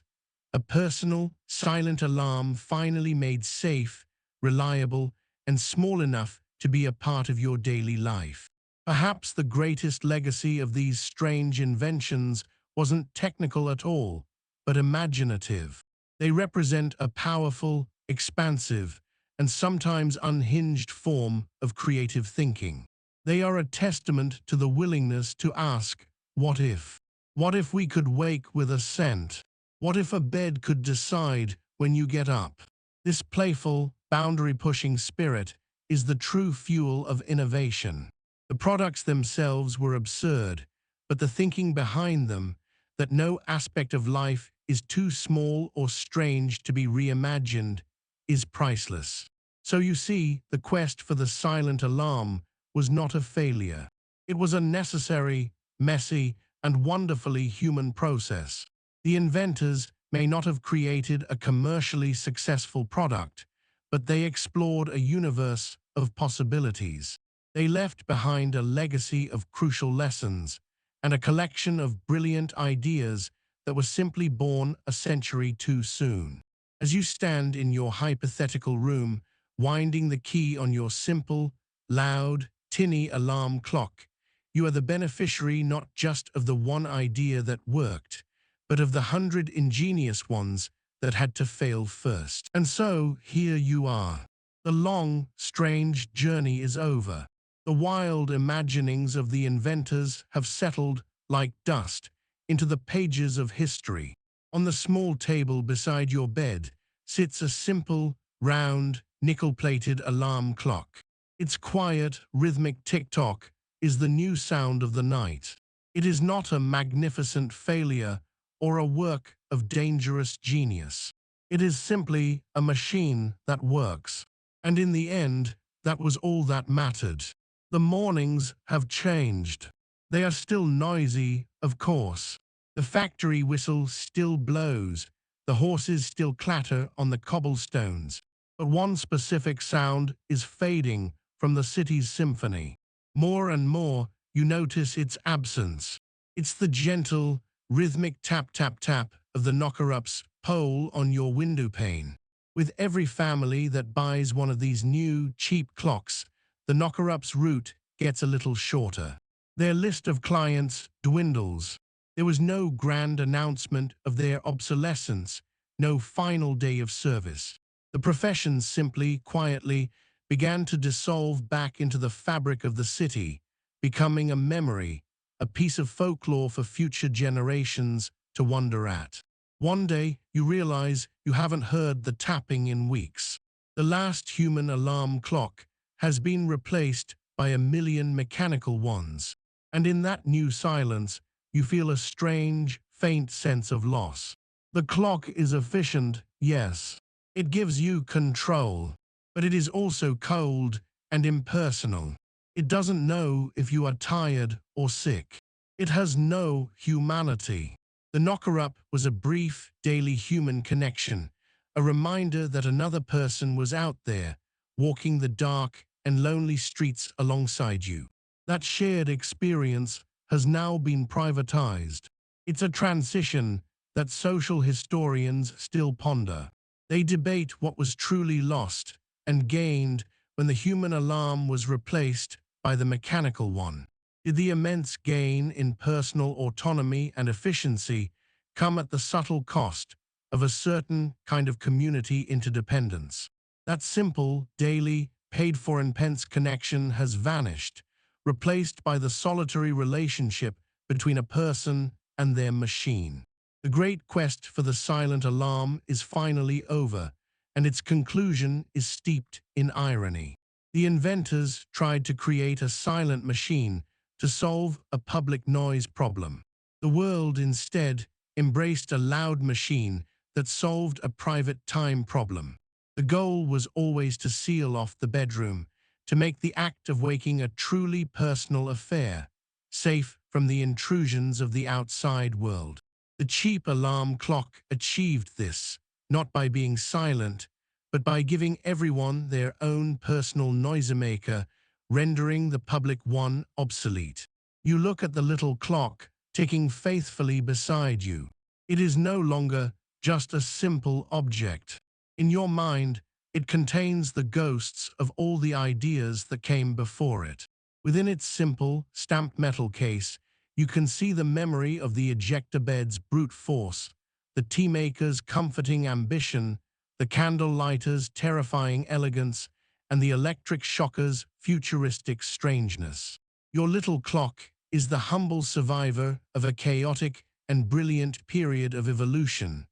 A personal, silent alarm finally made safe, reliable, and small enough to be a part of your daily life. Perhaps the greatest legacy of these strange inventions wasn't technical at all, but imaginative. They represent a powerful, expansive, and sometimes unhinged form of creative thinking. They are a testament to the willingness to ask, what if? What if we could wake with a scent? What if a bed could decide when you get up? This playful, boundary-pushing spirit is the true fuel of innovation. The products themselves were absurd, but the thinking behind them, that no aspect of life is too small or strange to be reimagined, is priceless. So you see, the quest for the silent alarm was not a failure. It was a necessary, messy, and wonderfully human process. The inventors may not have created a commercially successful product, but they explored a universe of possibilities. They left behind a legacy of crucial lessons and a collection of brilliant ideas that were simply born a century too soon. As you stand in your hypothetical room, winding the key on your simple, loud, tinny alarm clock, you are the beneficiary not just of the one idea that worked, but of the 100 ingenious ones that had to fail first. And so, here you are. The long, strange journey is over. The wild imaginings of the inventors have settled, like dust, into the pages of history. On the small table beside your bed sits a simple, round, nickel-plated alarm clock. Its quiet, rhythmic tick-tock is the new sound of the night. It is not a magnificent failure or a work of dangerous genius. It is simply a machine that works. And in the end, that was all that mattered. The mornings have changed. They are still noisy, of course. The factory whistle still blows. The horses still clatter on the cobblestones. But one specific sound is fading from the city's symphony. More and more, you notice its absence. It's the gentle, rhythmic tap-tap-tap of the knocker-up's pole on your window pane. With every family that buys one of these new, cheap clocks, the knocker-up's route gets a little shorter. Their list of clients dwindles. There was no grand announcement of their obsolescence, no final day of service. The profession simply, quietly, began to dissolve back into the fabric of the city, becoming a memory, a piece of folklore for future generations to wonder at. One day, you realize you haven't heard the tapping in weeks. The last human alarm clock has been replaced by a million mechanical ones. And in that new silence, you feel a strange, faint sense of loss. The clock is efficient, yes. It gives you control. But it is also cold and impersonal. It doesn't know if you are tired or sick. It has no humanity. The knocker-up was a brief, daily human connection, a reminder that another person was out there, walking the dark and lonely streets alongside you. That shared experience has now been privatized. It's a transition that social historians still ponder. They debate what was truly lost and gained when the human alarm was replaced by the mechanical one. Did the immense gain in personal autonomy and efficiency come at the subtle cost of a certain kind of community interdependence? That simple, daily, paid-for-in-pence connection has vanished, replaced by the solitary relationship between a person and their machine. The great quest for the silent alarm is finally over, and its conclusion is steeped in irony. The inventors tried to create a silent machine to solve a public noise problem. The world instead embraced a loud machine that solved a private time problem. The goal was always to seal off the bedroom, to make the act of waking a truly personal affair, safe from the intrusions of the outside world. The cheap alarm clock achieved this, not by being silent, but by giving everyone their own personal noisemaker, rendering the public one obsolete. You look at the little clock ticking faithfully beside you. It is no longer just a simple object. In your mind, it contains the ghosts of all the ideas that came before it. Within its simple, stamped metal case, you can see the memory of the ejector bed's brute force, the tea maker's comforting ambition, the candle lighter's terrifying elegance, and the electric shocker's futuristic strangeness. Your little clock is the humble survivor of a chaotic and brilliant period of evolution,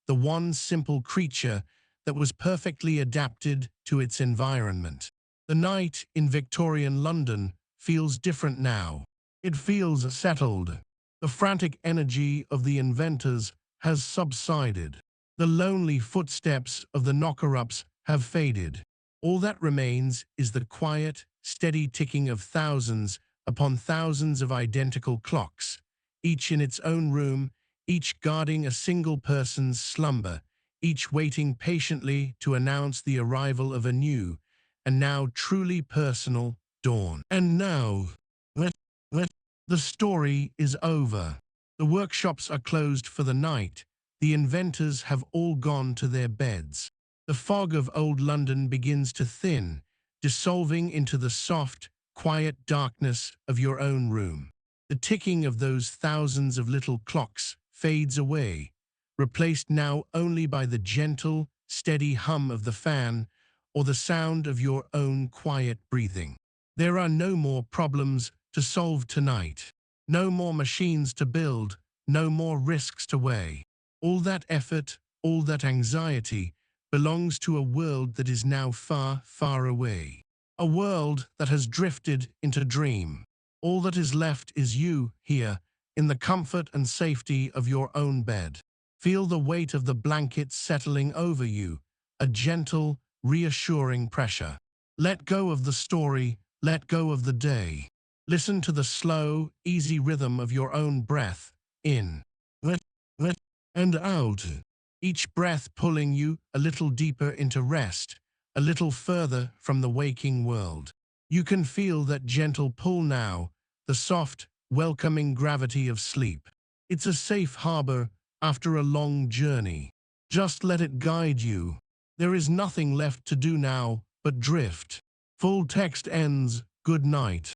the one simple creature that was perfectly adapted to its environment. The night in Victorian London feels different now. It feels settled. The frantic energy of the inventors has subsided. The lonely footsteps of the knocker-ups have faded. All that remains is the quiet, steady ticking of thousands upon thousands of identical clocks, each in its own room, each guarding a single person's slumber, each waiting patiently to announce the arrival of a new, and now truly personal, dawn. And now, the story is over. The workshops are closed for the night. The inventors have all gone to their beds. The fog of old London begins to thin, dissolving into the soft, quiet darkness of your own room. The ticking of those thousands of little clocks fades away, replaced now only by the gentle, steady hum of the fan or the sound of your own quiet breathing. There are no more problems to solve tonight. No more machines to build, no more risks to weigh. All that effort, all that anxiety belongs to a world that is now far, far away. A world that has drifted into dream. All that is left is you here, in the comfort and safety of your own bed. Feel the weight of the blanket settling over you, a gentle, reassuring pressure. Let go of the story, let go of the day. Listen to the slow, easy rhythm of your own breath, in, and out. Each breath pulling you a little deeper into rest, a little further from the waking world. You can feel that gentle pull now, the soft, welcoming gravity of sleep. It's a safe harbor after a long journey. Just let it guide you. There is nothing left to do now but drift. Full text ends, good night.